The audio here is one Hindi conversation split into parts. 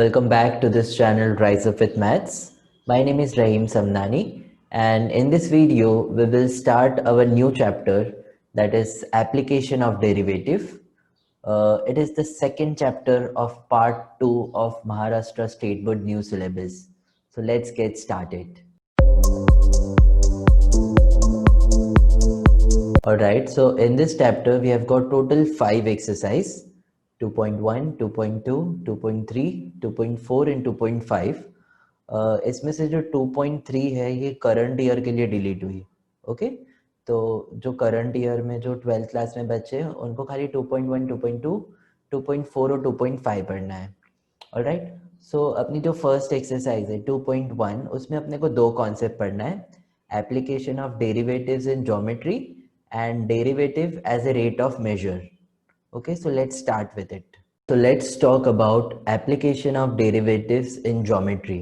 Welcome back to this channel Rise Up with Maths. My name is Rahim Samnani, and in this video we will start our new chapter, that is application of derivative. It is the second chapter of part 2 of Maharashtra State Board new syllabus. So let's get started. Alright, so in this chapter we have got total 5 exercise, 2.1, 2.2, 2.3, 2.4 and 2.5. इसमें से जो 2.3 है ये करंट ईयर के लिए डिलीट हुई. ओके, तो जो करंट ईयर में जो 12th क्लास में बच्चे हैं उनको खाली 2.1, 2.2, 2.4 और 2.5 पढ़ना है. ऑलराइट, सो अपनी जो फर्स्ट एक्सरसाइज है 2.1, उसमें अपने को दो कॉन्सेप्ट पढ़ना है, application of derivatives in geometry and derivative as a rate of measure. Okay, so let's start with it. So let's talk about application of derivatives in geometry.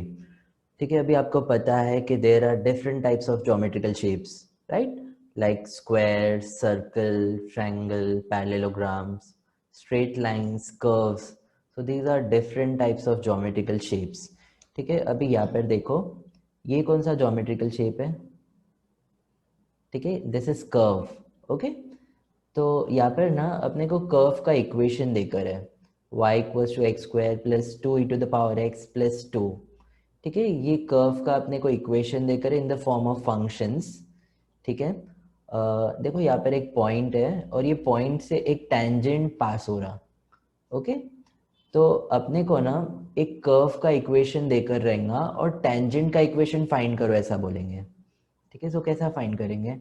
ठीक है, अभी आपको पता है कि there are different types of geometrical shapes, right? Like square, circle, triangle, parallelograms, straight lines, curves. So these are different types of geometrical shapes. ठीक है, अभी यहाँ पर देखो, ये कौन सा geometrical shape है? ठीक है, दिस इज कर्व. ओके, तो यहाँ पर ना अपने को कर्व का इक्वेशन देकर है y equals to x square plus 2 e to the power x plus 2. ठीक है, ये कर्व का अपने को इक्वेशन देकर है in the form of functions. ठीक है, देखो यहाँ पर एक पॉइंट है और ये पॉइंट से एक टेंजेंट पास हो रहा. ओके, तो अपने को ना एक कर्व का इक्वेशन देकर रहेगा और टेंजेंट का इक्वेशन फाइंड करो ऐसा बोलेंगे. ठीक है, सो कैसा फाइंड करेंगे?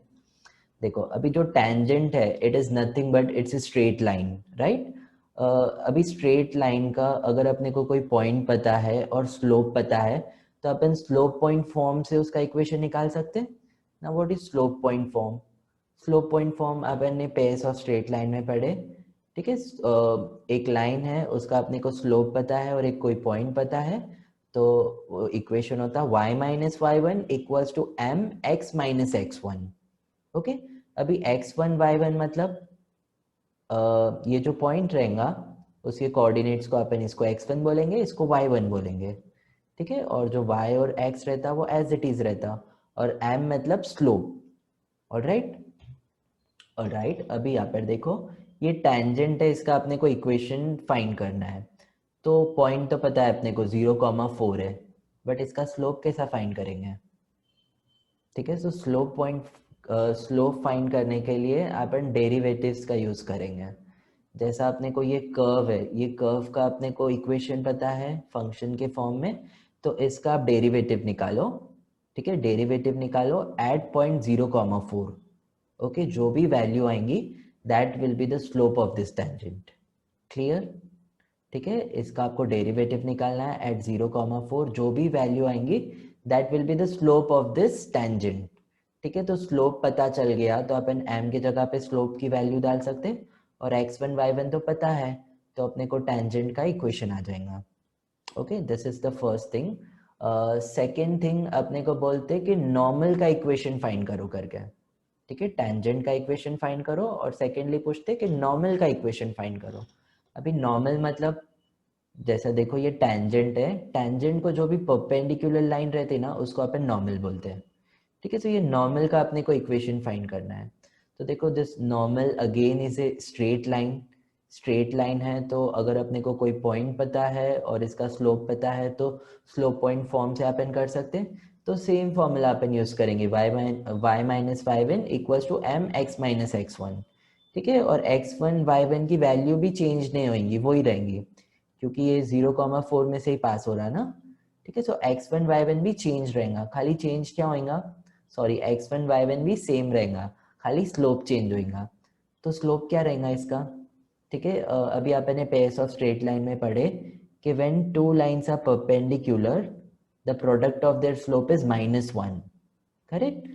देखो अभी जो टेंजेंट है it is nothing but it's a straight line, right? अभी स्ट्रेट लाइन का अगर अपने को कोई पॉइंट पता है और स्लोप पता है तो अपन स्लोप पॉइंट फॉर्म से उसका इक्वेशन निकाल सकते हैं ना. What is slope point form? Slope point form अपन ने पेयर्स ऑफ स्ट्रेट लाइन में पढ़े. ठीक है, एक लाइन है उसका अपने को स्लोप पता है और एक कोई पॉइंट पता है, तो इक्वेशन होता है y minus y one equals to m x minus x one. Okay, अभी x1 y1 मतलब ये जो पॉइंट रहेगा उसके कोऑर्डिनेट्स को अपन इसको x1 बोलेंगे, इसको y1 बोलेंगे. ठीक है, और जो y और x रहता वो एज इट इज रहता, और m मतलब स्लोप. ऑलराइट, ऑलराइट, अभी यहाँ पर देखो ये टेंजेंट है, इसका अपने को इक्वेशन फाइंड करना है. तो पॉइंट तो पता है अपने को 0,4 है, बट इसका स्लोप कैसा फाइंड करेंगे? ठीक है, सो स्लोप पॉइंट स्लोप फाइंड करने के लिए अपन डेरिवेटिव्स का यूज करेंगे. जैसा अपने को ये कर्व है, ये कर्व का अपने को इक्वेशन पता है फंक्शन के फॉर्म में, तो इसका आप डेरिवेटिव निकालो. ठीक है, डेरिवेटिव निकालो एट पॉइंट 0,4. ओके, जो भी वैल्यू आएंगी that will be the slope of this tangent. Clear? ठीक है, इसका आपको डेरिवेटिव निकालना है एट 0,4. जो भी वैल्यू आएंगी that will be the slope of this tangent. ठीक है, तो स्लोप पता चल गया तो अपन m की जगह पे स्लोप की वैल्यू डाल सकते हैं, और x1 y1 तो पता है तो अपने को टेंजेंट का इक्वेशन आ जाएगा. Okay, this is the first thing. Second thing अपने को बोलते हैं कि नॉर्मल का इक्वेशन फाइंड करो करके. ठीक है, टेंजेंट का इक्वेशन फाइंड करो, और सेकेंडली पूछते हैं कि नॉर्मल का इक्वेशन फाइंड करो. अभी नॉर्मल मतलब जैसा देखो ये टेंजेंट है, टेंजेंट को जो भी परपेंडिकुलर लाइन रहती है ना उसको अपन नॉर्मल बोलते हैं. ठीक है, तो ये नॉर्मल का अपने को इक्वेशन फाइंड करना है. तो देखो this normal again is a straight line. Straight line है तो अगर अपने को कोई पॉइंट पता है और इसका स्लोप पता है तो स्लोप पॉइंट फॉर्म से अपन कर सकते हैं. तो सेम फॉर्मूला अपन यूज करेंगे, y minus y one equals to m x minus x one. ठीक है, और x1 y1 की वैल्यू भी चेंज नहीं होंगी, वही रहेंगी, क्योंकि ये 0,4 में से ही पास हो रहा है ना. ठीक है, सो x1 y1 भी चेंज रहेगा, खाली चेंज क्या होगा? सॉरी, x1 y1 भी सेम रहेगा, खाली स्लोप चेंज होगा. तो स्लोप क्या रहेगा इसका? ठीक है, अभी आपने पेयर्स ऑफ स्ट्रेट लाइन में पढ़े कि when two lines are perpendicular the product of their slope is -1. Correct?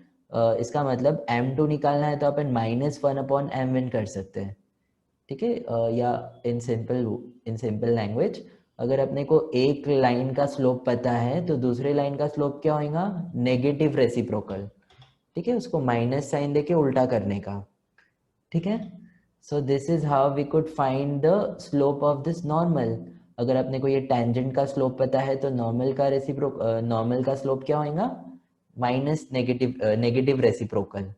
इसका मतलब m2 निकालना है तो अपन -1 अपॉन m1 कर सकते हैं. ठीक है, या इन सिंपल लैंग्वेज अगर अपने को एक लाइन का स्लोप पता है तो दूसरे लाइन का स्लोप क्या होगा? Negative reciprocal. ठीक है, उसको माइनस साइन देके उल्टा करने का. ठीक है, so this is how we could find the slope of this normal. अगर अपने को ये टेंजेंट का स्लोप पता है तो नॉर्मल का स्लोप क्या होगा, माइनस नेगेटिव रेसिप्रोकल।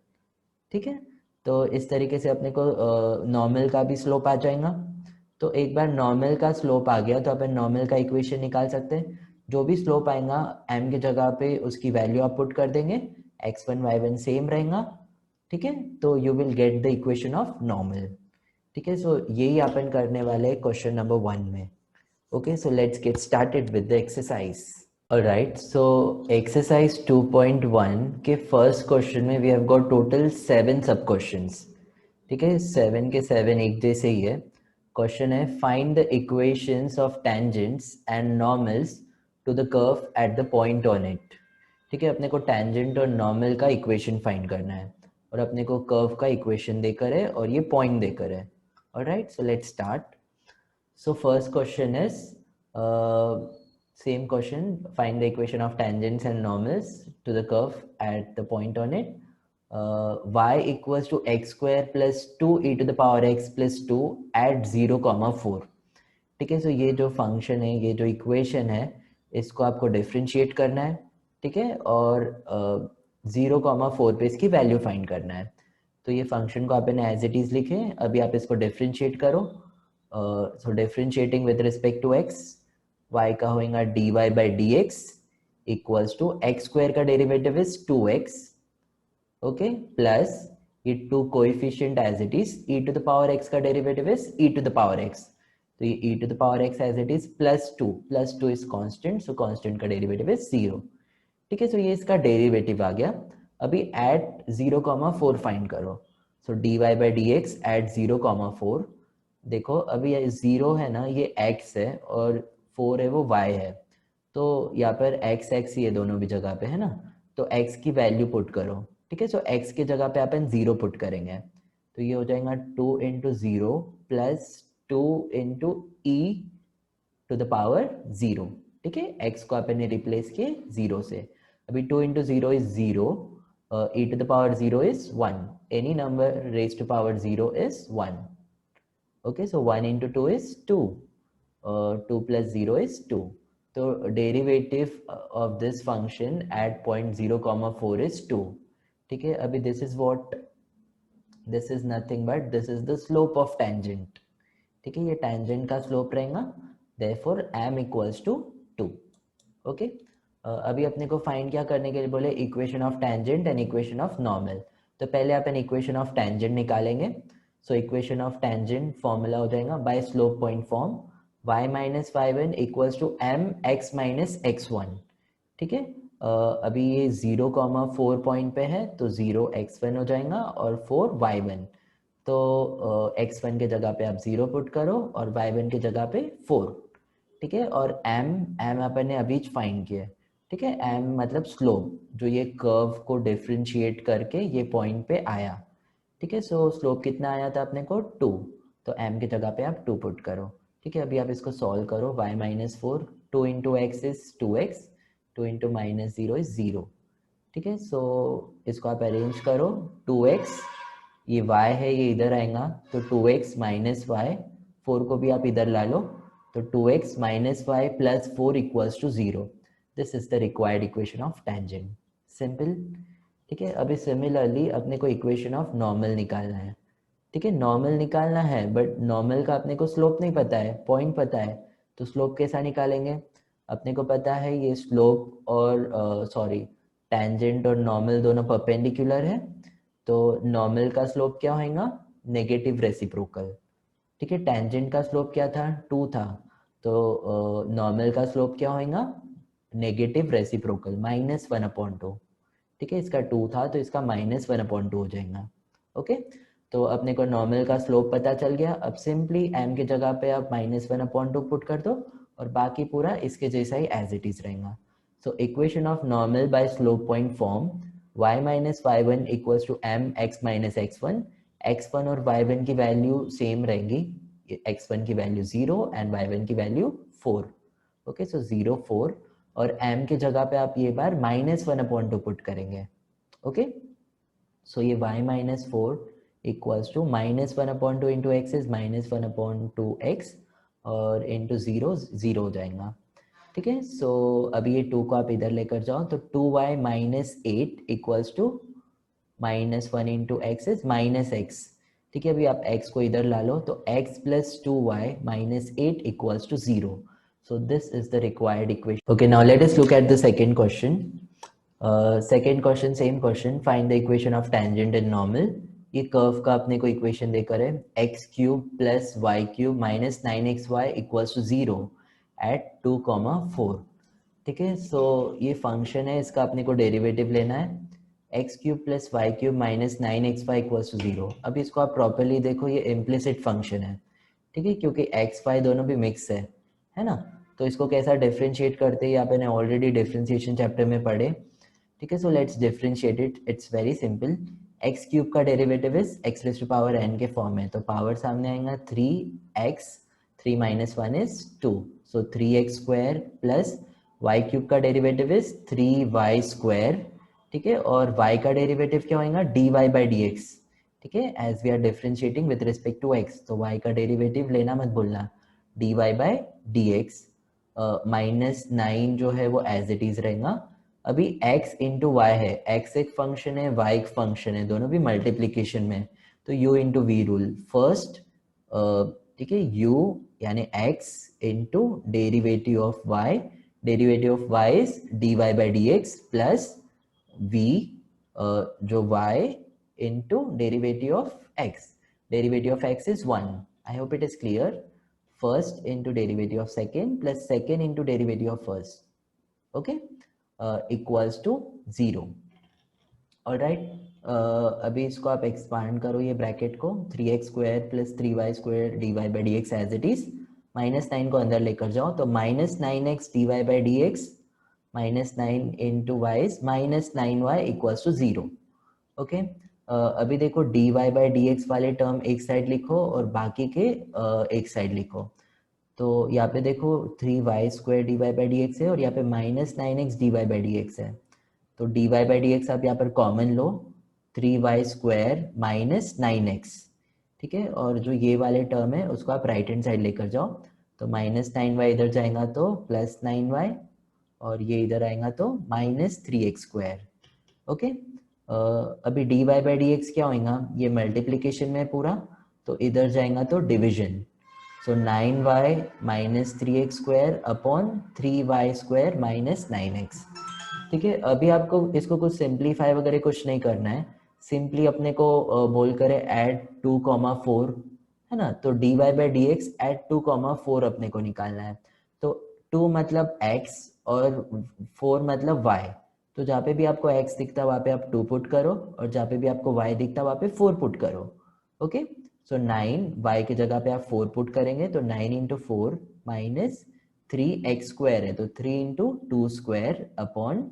ठीक है, तो इस तरीके से अपने को नॉर्मल का भी स्लोप आ जाएगा। तो एक बार नॉर्मल का स्लोप आ गया तो अपन नॉर्मल का इक्वेशन निकाल सकते हैं। जो भी स्लोप आएगा m की जगह पे उसकी वैल्यू आप पुट कर देंगे, x1 y1 सेम रहेगा। ठीक है, तो you will get the equation of normal. ठीक है, सो यही अपन करने वाले हैं क्वेश्चन नंबर 1 में। Okay, so let's get started with the exercise. Alright, so exercise 2.1 के फर्स्ट क्वेश्चन में वी हैव गॉट टोटल 7 सब क्वेश्चंस। ठीक है, 7 के 7 एक जैसे ही है। क्वेश्चन है find the equations of tangents and normals to the curve at the point on it. ठीक है, अपने को टेंजेंट और नॉर्मल का इक्वेशन फाइंड करना है और अपने को कर्व का इक्वेशन देकर है और ये पॉइंट देकर है। Alright, so let's start. So first question is same question. Find the equation of tangents and normals to the curve at the point on it. Y equals to x square plus 2 e to the power x plus 2 at 0, 4. ठीक है, सो ये जो फंक्शन है, ये जो इक्वेशन है, इसको आपको डिफ्रेंशिएट करना है। ठीक है, और 0, 4 पे इसकी वैल्यू फाइंड करना है। तो ये फंक्शन को आपने एज इट इज लिखे, अभी आप इसको डिफ्रेंशिएट करो। So differentiating with respect to x, y का होगा dy by d x equals to x square का derivative is 2x, okay, plus ये 2 coefficient as it is, e to the power x का derivative is e to the power x, तो ये e to the power x as it is plus two is constant, so constant का डेरिवेटिव इज 0। ठीक है, सो ये इसका डेरिवेटिव आ गया। अभी एट 0, 4 फाइंड करो। So dy by d x at 0, 4। देखो अभी ये 0 है ना, ये x है, और 4 है वो y है। तो यहाँ पर x ये दोनों भी जगह पे है ना, तो x की वैल्यू पुट करो। ठीक है, सो x की जगह पे अपन 0 पुट करेंगे, तो ये हो जाएगा 2 into 0 plus 2 into e to the power 0। ठीक है, x को आपने रिप्लेस किए 0 से। अभी 2 into 0 is 0, e to the power 0 is 1, any number raise to power 0 is 1। okay, so 1 into 2 is 2, 2 plus 0 is 2. So derivative of this function at point 0, 4 is 2. ठीक है, अभी this is what, this is nothing but this is the slope of tangent. ठीक है, ये tangent का slope रहेगा, therefore m equals to 2. Okay, अभी अपने को फाइंड क्या करने के लिए बोले, equation of tangent and equation of normal. तो पहले अपन इक्वेशन ऑफ टेंजेंट निकालेंगे। So equation of tangent formula हो जाएगा by slope point form, y minus y one equals to m x minus x one. ठीक है, अभी ये 0, 4 पॉइंट पे है, तो 0 x1 हो जाएगा और 4 y1। तो x1 के जगह पे आप 0 पुट करो और y1 के जगह पे 4। ठीक है, और m अपन ने अभी फाइंड किया। ठीक है, m मतलब स्लोप, जो ये कर्व को डिफरेंशिएट करके ये पॉइंट पे आया। ठीक है, सो स्लोप कितना आया था अपने को 2, तो m की जगह पे आप 2 पुट करो। ठीक है, अभी आप इसको सॉल्व करो, y minus 4, 2 into x is 2x, 2 into minus 0 is 0। ठीक है, सो इसको आप अरेंज करो, 2x, ये y है ये इधर आएगा, तो 2x माइनस वाई, 4 को भी आप इधर ला लो, तो 2x minus y plus 4 equals to 0। This is the required equation of tangent, simple. ठीक है, अभी सिमिलरली अपने को इक्वेशन ऑफ नॉर्मल निकालना है। ठीक है, नॉर्मल निकालना है, बट नॉर्मल का अपने को स्लोप नहीं पता है, पॉइंट पता है, तो स्लोप कैसा निकालेंगे। अपने को पता है ये स्लोप और सॉरी टेंजेंट और नॉर्मल दोनों परपेंडिकुलर है, तो नॉर्मल का स्लोप क्या होगा, नेगेटिव रेसिप्रोकल। ठीक है, टेंजेंट का स्लोप क्या था, 2 था, तो नॉर्मल का स्लोप क्या होगा, नेगेटिव रेसिप्रोकल, -1/2। ठीक है, इसका 2 था तो इसका -1/2 हो जाएगा। ओके, तो अपने को नॉर्मल का स्लोप पता चल गया। अब सिंपली m की जगह पे आप -1/2 पुट कर दो और बाकी पूरा इसके जैसा ही एज इट इज रहेगा। So equation of normal by slope point form, y minus y one equals to m x minus x1 और y1 की वैल्यू सेम रहेंगी, x1 की वैल्यू 0 एंड y1 की वैल्यू 4। ओके, सो 0, 4, और m की जगह पे आप ये बार -1/2 पुट करेंगे। ओके, सो ये y minus 4 equals to -1/2 into x is -1/2x, और इंटू 0 0 हो जाएगा, ठीक है। सो अभी ये 2 को आप इधर लेकर जाओ तो 2y minus 8 equals to -1 into x is -x, ठीक है। अभी आप x को इधर ला लो तो x plus 2y minus 8 equals to 0. So this is the required equation. Okay, now let us look at the second question. Second question, same question. Find the equation of tangent and normal. ये कर्व का अपने को इक्वेशन देकर है x cube plus y cube minus 9xy equals to 0 at 2,4, ठीक है। सो ये फंक्शन है, इसका अपने को डेरिवेटिव लेना है x cube plus y cube minus 9xy equals to 0. अब इसको आप प्रॉपरली देखो, ये इम्प्लिसिट फंक्शन है, ठीक है, क्योंकि एक्स वाई दोनों भी मिक्स है ना। तो इसको कैसा डिफ्रेंशिएट करते हैं, आपने ऑलरेडी डिफ्रेंशिएशन चैप्टर में पढ़े, ठीक है। So let's differentiate it, it's very simple. X cube का derivative is x raise to power n के फॉर्म में, तो पावर सामने आएगा 3x, 3 minus 1 is 2, so 3x square plus y cube का डेरिवेटिव इज 3y स्क्वायर, ठीक है, और y का डेरिवेटिव क्या होगा dy बाई dx, ठीक है, as we are differentiating with respect to x, तो y का डेरिवेटिव लेना मत भूलना, dy बाई dx. -9 जो है वो एज इट इज रहेगा. अभी x इंटू वाई है, x एक फंक्शन है, y एक फंक्शन है, दोनों भी मल्टीप्लीकेशन में, तो u into v rule first, ठीक है, u यानी x into derivative of y, derivative of y is dy by dx plus v जो y into derivative of x, derivative of x is 1. I hope it is clear. First into derivative of second plus second into derivative of first, okay, equals to 0. All right, अभी इसको आप एक्सपांड करो ये ब्रैकेट को, 3x square plus 3y square dy by d x as it is, -9 को अंदर लेकर जाओ तो -9x dy by d x minus 9 into y -9y equals to 0. Okay, अभी देखो dy बाई डी एक्स वाले टर्म एक साइड लिखो और बाकी के एक साइड लिखो. तो यहाँ पे देखो 3y square dy by d x है और यहाँ पे -9x dy by d x है, तो dy बाई डी एक्स आप यहाँ पर कॉमन लो, 3y स्क्वायर माइनस 9x, ठीक है, और जो ये वाले टर्म है उसको आप राइट हैंड साइड लेकर जाओ, तो -9y इधर जाएगा तो +9y और ये इधर आएगा तो -3x स्क्वायर. ओके, अभी dy बाई डी एक्स क्या होगा, ये मल्टीप्लीकेशन में पूरा, तो इधर जाएगा तो डिविजन, सो 9y minus 3x square upon 3y square minus 9x, ठीक है. अभी आपको इसको कुछ सिंप्लीफाई वगैरह कुछ नहीं करना है, सिंपली अपने को बोल करे ऐड 2,4 है ना, तो dy by d x add 2,4 अपने को निकालना है. तो 2 मतलब x और 4 मतलब y, तो जहाँ पे भी आपको x दिखता है वहाँ पे आप 2 पुट करो और जहाँ पे भी आपको y दिखता है वहाँ पे 4 पुट करो. ओके, सो 9 y की जगह पे आप 4 पुट करेंगे तो 9 इंटू 4 माइनस 3x स्क्वायर है, तो 3 into 2 square upon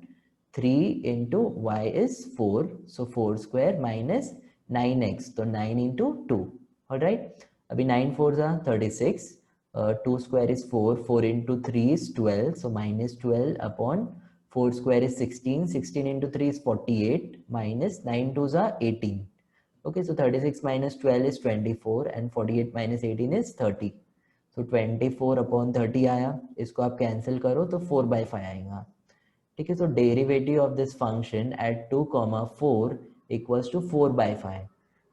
3 into y is 4, so 4 square minus 9x, तो 9 इंटू 2. ऑलराइट, अभी 9 4 जा 36, 2 square is 4, 4 into 3 is 12, so minus 12 upon 4 square is 16, 16 into 3 is 48 minus 9 2 जा 18. Okay, so 36 minus 12 is 24 and 48 minus 18 is 30. So 24 upon 30 आया, इसको आप कैंसिल करो तो 4/5 आएगा, ठीक है. So derivative of this function at 2,4 equals to 4/5,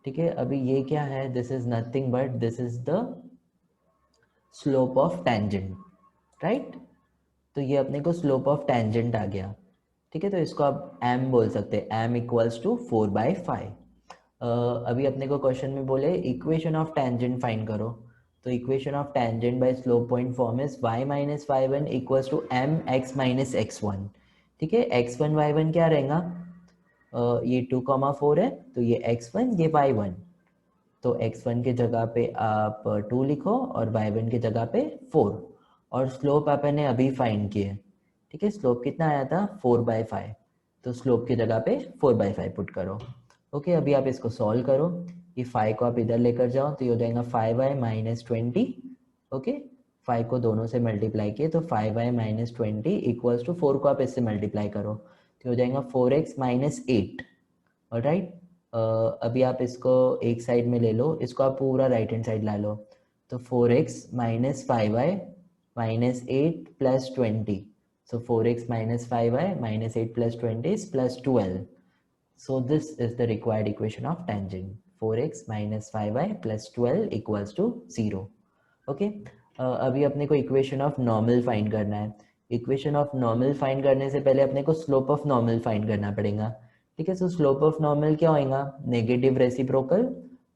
ठीक है. अभी ये क्या है, this is nothing but this is the slope of tangent, right. तो ये अपने को स्लोप ऑफ टेंजेंट आ गया, ठीक है. तो इसको आप m बोल सकते हैं, m इक्वल्स टू 4/5. अभी अपने को क्वेश्चन में बोले इक्वेशन ऑफ टेंजेंट फाइंड करो, तो equation of tangent by slope point form is y minus y1 equals to mx minus x1, ठीक है. x1 y1 क्या रहेगा, ये 2,4 है तो ये x1 ये y1, तो x1 के जगह पे आप 2 लिखो और y1 के जगह पे 4, और स्लोप आपने अभी फाइंड किए, ठीक है. स्लोप कितना आया था 4/5, तो स्लोप की जगह पे 4/5 पुट करो. ओके, अभी आप इसको सॉल्व करो, ये 5 को आप इधर लेकर जाओ तो ये हो जाएगा 5y माइनस 20. ओके, 5 को दोनों से मल्टीप्लाई किए तो 5y माइनस 20 इक्वल्स टू 4 को आप इससे मल्टीप्लाई करो तो हो जाएगा 4x माइनस 8. ऑलराइट, अभी आप इसको एक साइड में ले लो, इसको आप पूरा राइट हैंड साइड ला लो, तो 4x minus 5y minus 8 plus 20. So 4x minus 5y minus 8 plus 20 is plus 12. So this is the required equation of tangent. 4x minus 5y plus 12 equals to 0. Okay. अभी अपने को इक्वेशन ऑफ नॉर्मल फाइंड करना है. इक्वेशन ऑफ नॉर्मल फाइंड करने से पहले अपने को स्लोप ऑफ नॉर्मल फाइंड करना पड़ेगा. ठीक है. सो स्लोप ऑफ नॉर्मल क्या होगा? Negative reciprocal.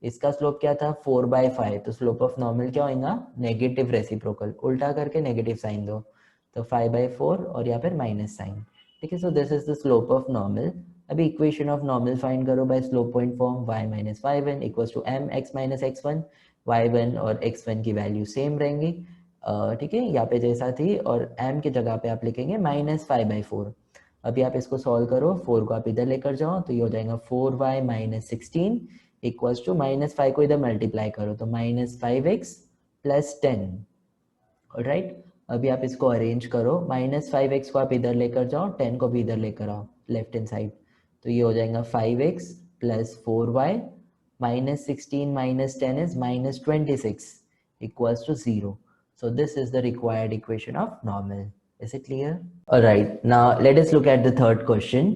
इसका स्लोप क्या था? 4/5. तो स्लोप ऑफ नॉर्मल क्या होगा? Negative reciprocal. उल्टा करके नेगेटिव साइन दो तो 5/4 और यहाँ पर माइनस साइन. ठीक है. So this is the slope of normal. अभी इक्वेशन ऑफ नॉर्मल फाइंड करो by slope point form. y minus y1 equals to m x minus x1. y1 और x1 की वैल्यू सेम रहेंगी. ठीक है. यहाँ पे जैसा थी और m की जगह पे आप लिखेंगे -5/4. अभी आप इसको सॉल्व करो. 4 को आप इधर लेकर जाओ तो ये हो जाएगा 4y माइनस 16 इक्वल्स टू -5 को इधर मल्टीप्लाई करो तो -5x प्लस 10. राइट. अभी आप इसको अरेंज करो. -5x को आप इधर लेकर जाओ, 10 को भी इधर लेकर आओ लेफ्ट हैंड साइड. तो ये हो जाएगा 5x plus 4y minus 16 minus 10 is minus 26 equals to 0. So this is the required equation of normal. Is it clear? Alright, now let us look at the third question.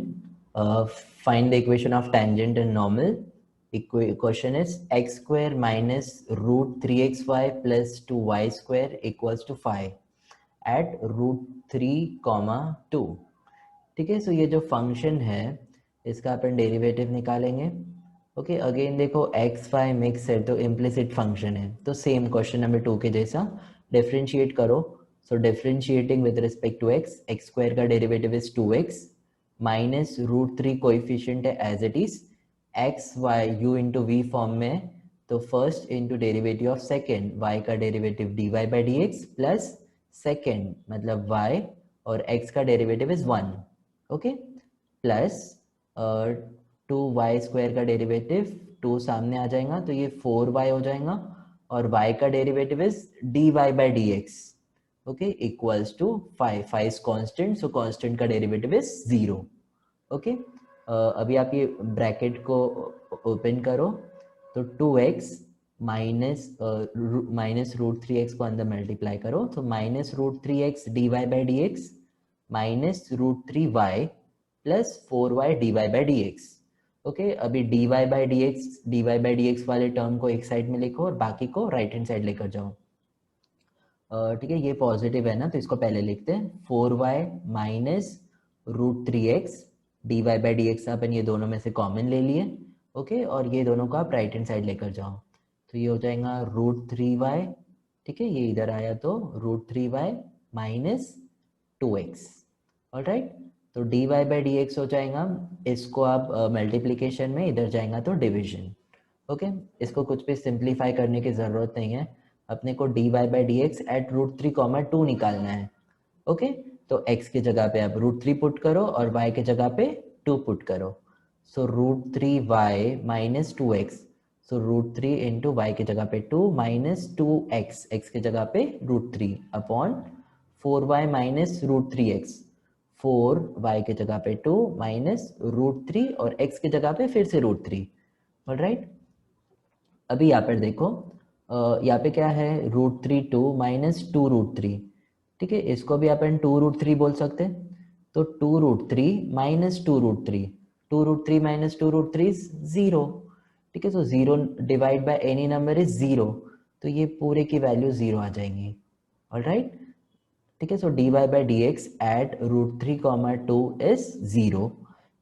Find the equation of tangent and normal. Question is x square minus root 3xy plus 2y square equals to 5 at root 3, 2. ठीक है. सो ये जो फंक्शन है इसका अपन डेरिवेटिव निकालेंगे. ओके. अगेन देखो एक्स वाई मिक्स है तो इम्प्लिसिट फंक्शन है. तो सेम क्वेश्चन नंबर 2 के जैसा डिफरेंशिएट करो. So differentiating with respect to x. X square का derivative is 2x minus root 3 coefficient है as it is. X y u into v form में तो first into derivative of second y का derivative dy by d x plus second मतलब y और x का derivative is 1. Okay. Plus 2y square का डेरिवेटिव 2 सामने आ जाएगा तो ये 4y हो जाएगा और y का derivative is dy by d x. Okay. Equals to 5. 5 is constant so constant का डेरिवेटिव इज 0. ओके. अभी आप ये ब्रैकेट को ओपन करो तो 2x माइनस रूट 3x को अंदर मल्टीप्लाई करो तो minus root 3x dy by d x minus root 3y plus 4y dy by d x. Okay. अभी dy बाई डी एक्स वाले टर्म को एक साइड में लिखो और बाकी को राइट हैंड साइड लेकर जाओ. ठीक है. ये पॉजिटिव है ना तो इसको पहले लिखते हैं. 4y minus root 3x dy by d x अपन ये दोनों में से कॉमन ले लिए. ओके. और ये दोनों को आप राइट हैंड साइड लेकर जाओ तो ये हो जाएगा रूट 3y. ठीक है. ये इधर आया तो root 3y minus 2x. Alright. तो dy बाई डी एक्स हो जाएगा. इसको आप मल्टीप्लीकेशन में इधर जाएगा तो डिवीजन. ओके. इसको कुछ भी सिंप्लीफाई करने की जरूरत नहीं है. अपने को dy by d x at root 3, 2 निकालना है. ओके. तो x की जगह पे आप रूट 3 पुट करो और y की जगह पे 2 पुट करो. So root 3y minus 2x. So root 3 into y की जगह पे 2 माइनस 2x. x की जगह पे root 3 upon 4y minus root 3x. 4y की जगह पे 2 माइनस रूट 3 और x की जगह पे फिर से रूट 3. ऑलराइट. अभी यहाँ पर देखो यहाँ पे क्या है रूट 3 2 माइनस 2 रूट 3. ठीक है. इसको भी अपन 2 रूट 3 बोल सकते हैं. तो 2 root 3 minus 2 root 3. 2 root 3 minus 2 root 3 is 0. ठीक है. So 0 divide by any number is 0. तो ये पूरे की वैल्यू 0 आ जाएंगी. ऑलराइट. ठीक है. So dy by d x at root 3, 2 is 0.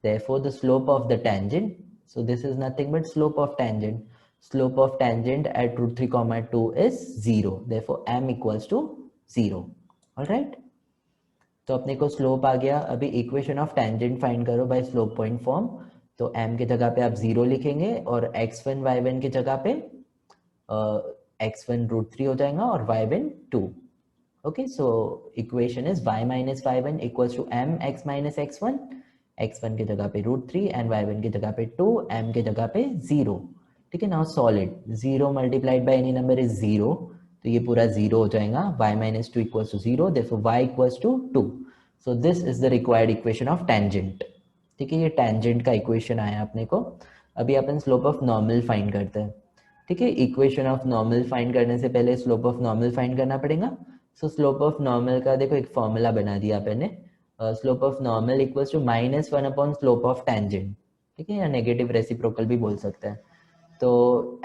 Therefore the slope of the tangent, so this is nothing but slope of tangent. Slope of tangent at root 3, 2 is 0. Therefore m equals to 0. Alright. तो अपने को स्लोप आ गया. अभी इक्वेशन ऑफ टेंजेंट फाइंड करो बाय स्लोप पॉइंट फॉर्म. तो m की जगह पे आप 0 लिखेंगे और x1 y1 की जगह पे x1 रूट 3 हो जाएगा और y1 2. Okay. So equation is y minus y1 equals to m x minus x1. x1 की जगह पे रूट 3 एंड y1 की जगह पे 2, m की जगह पे 0. ठीक है. Now solid 0 multiplied by any number is 0. तो ये पूरा 0 हो जाएगा. y minus 2 equals to 0. therefore y equals to 2. So this is the required equation of tangent. ठीक है. ये टेंजेंट का इक्वेशन आया अपने को. अभी अपन स्लोप ऑफ नॉर्मल फाइंड करते हैं. ठीक है, इक्वेशन ऑफ नॉर्मल फाइंड करने से पहले स्लोप ऑफ नॉर्मल फाइंड करना पड़ेगा। सो स्लोप ऑफ नॉर्मल का देखो एक फॉर्मूला बना दिया मैंने, slope of normal equals to -1 upon slope of tangent, ठीक है, या नेगेटिव रेसिप्रोकल भी बोल सकते हैं। तो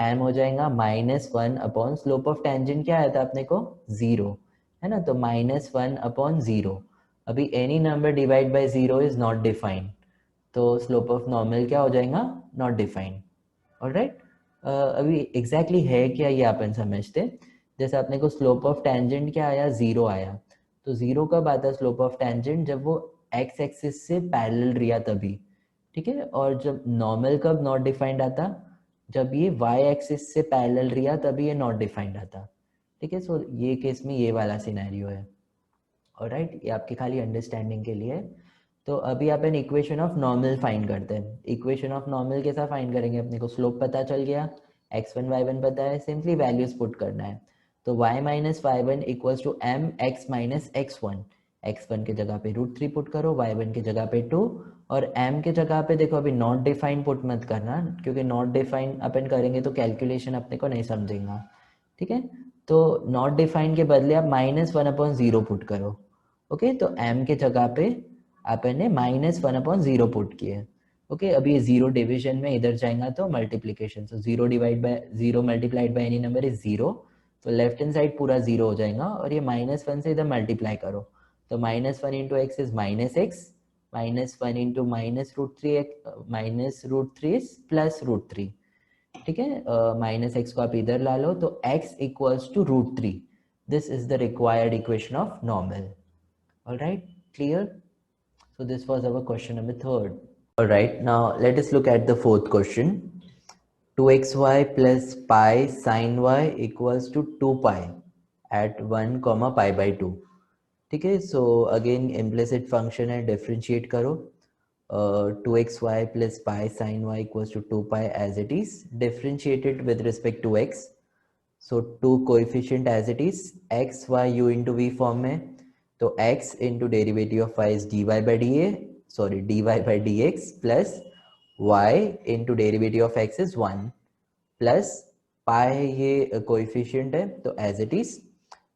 m हो जाएगा -1 अपॉन स्लोप ऑफ टेंजेंट क्या आया था अपने को 0, है ना, तो -1 अपॉन 0। अभी any number divide by 0 is not defined, तो स्लोप ऑफ नॉर्मल क्या हो जाएगा, नॉट डिफाइंड। ऑलराइट, अभी एग्जैक्टली है क्या ये अपन समझते। जैसे अपने को स्लोप ऑफ टेंजेंट क्या आया, 0 आया। तो 0 कब आता स्लोप ऑफ टेंजेंट, जब वो एक्स एक्सिस से पैरेलल रिया तभी, ठीक है। और जब नॉर्मल कब नॉट डिफाइंड आता, जब ये वाई एक्सिस से पैरेलल रिया तभी ये नॉट डिफाइंड आता, ठीक है। सो ये केस में ये वाला सिनेरियो है। ऑलराइट, ये आपकी खाली अंडरस्टैंडिंग के लिए। तो अभी अपन इक्वेशन ऑफ नॉर्मल फाइंड करते हैं। इक्वेशन ऑफ नॉर्मल कैसा फाइंड करेंगे, अपने को स्लोप पता चल गया, x1 y1 पता है, सिंपली वैल्यूज पुट करना है। तो y minus y one equals to m x minus x1, x1 के जगह पे √3 पुट करो, y1 के जगह पे 2, और m के जगह पे देखो अभी नॉट डिफाइंड पुट मत करना, क्योंकि नॉट डिफाइंड अपन करेंगे तो कैलकुलेशन अपने को नहीं समझेगा, ठीक है। तो नॉट डिफाइंड के बदले आप -1/0 पुट करो। ओके, तो m के जगह पे अपन ने -1/0 पुट किए। ओके, अब ये 0 डिवीजन में इधर जाएगा तो मल्टीप्लीकेशन, तो 0 divide bye 0 multiplied by any number is 0, तो लेफ्ट हैंड साइड पूरा 0 हो जाएगा, और ये -1 से इधर मल्टीप्लाई करो, तो -1 into x is -x, -1 into -√3 is +√3, ठीक है। -x को आप इधर ला लो, तो x equals to √3, this is the required equation of normal. Alright, clear? So this was our question number 3rd. All right, now let us look at the 4th question. 2xy plus pi sin y equals to 2 pi at 1 comma pi by 2. ठीक है, so again implicit function है, differentiate करो, 2xy plus pi sin y equals to 2 pi as it is, differentiated with respect to x. So 2 coefficient as it is, x y u into v form में, तो x into derivative of y is dy by dy by dx plus y into derivative of x is 1 plus pi ये coefficient है तो as it is,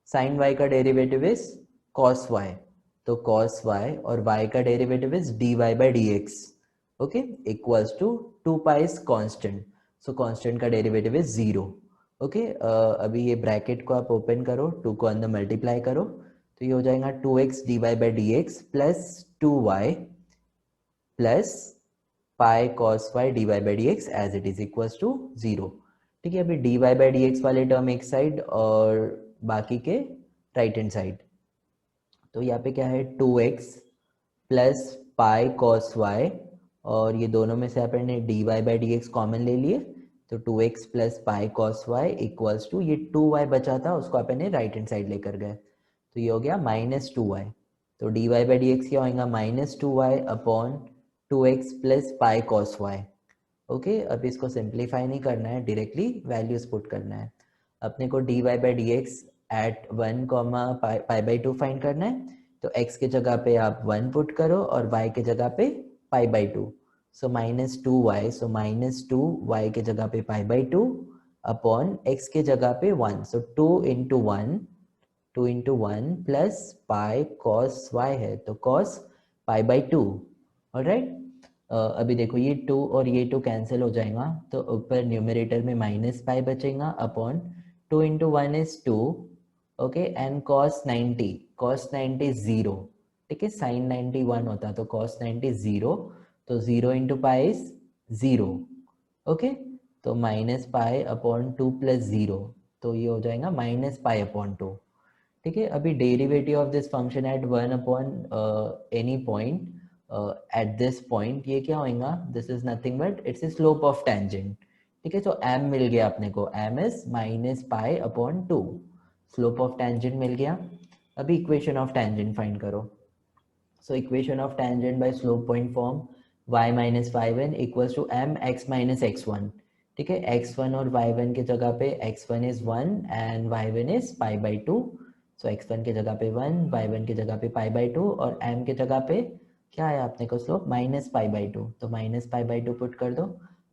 sin y का derivative is cos y, तो cos y, और y का derivative is dy by dx, okay, equals to 2 pi is constant, so constant का derivative is 0। ओके, अभी ये ब्रैकेट को आप ओपन करो, 2 को अंदर मल्टीप्लाई करो, तो ये हो जाएगा 2x dy by dx plus 2y plus pi cos y dy by dx as it is equals to 0। ठीक है, अभी dy by dx वाले टर्म एक साइड और बाकी के राइट हैंड साइड, तो यहाँ पे क्या है 2x plus pi cos y, और ये दोनों में से अपन ने dy by dx कॉमन ले लिए, तो 2x plus pi cos y equals to ये 2y बचा था उसको अपन ने राइट हैंड साइड लेकर गए, तो ये हो गया -2y। तो dy by dx क्या होगा, -2y upon 2x plus pi cos y। Okay, अब इसको सिंप्लीफाई नहीं करना है, डायरेक्टली वैल्यूज पुट करना है। अपने को dy by dx at 1 comma pi by 2 find करना है, तो x के जगह पे आप 1 पुट करो और y के जगह पे पाई by 2, so -2y, so -2y के जगह पे पाई बाई 2 अपॉन x के जगह पे 1, सो 2 into 1 plus pi cos y है, तो cos पाई बाई 2। ऑलराइट, अभी देखो ये 2 और ये 2 कैंसिल हो जाएगा, तो ऊपर न्यूमरेटर में माइनस पाई बचेगा upon 2 into 1 is 2, okay, and cos 90 0, ठीक है, sin 90 1 होता तो cos 90 0, तो 0 इंटू पाई इज 0, ओके, तो माइनस पाई अपॉन 2 प्लस 0, तो ये हो जाएगा माइनस पाई अपॉन 2। ठीक है, अभी derivative of this function at 1 upon any point at this point, ये क्या होगा, this is nothing but its slope of tangent. ठीक है, तो m मिल गया अपने को, m is -π/2, slope of tangent मिल गया। अभी इक्वेशन ऑफ टेंजेंट फाइंड करो। So equation of tangent by slope point form y minus y1 equals to m x minus x1। ठीक है, x1 और y1 के जगह पे x1 is 1 and y1 is π/2, so x1 के जगह पे 1, y1 के जगह पे π/2, और m के जगह पे क्या है आपने को स्लोप -π/2, तो -π/2 पुट कर दो।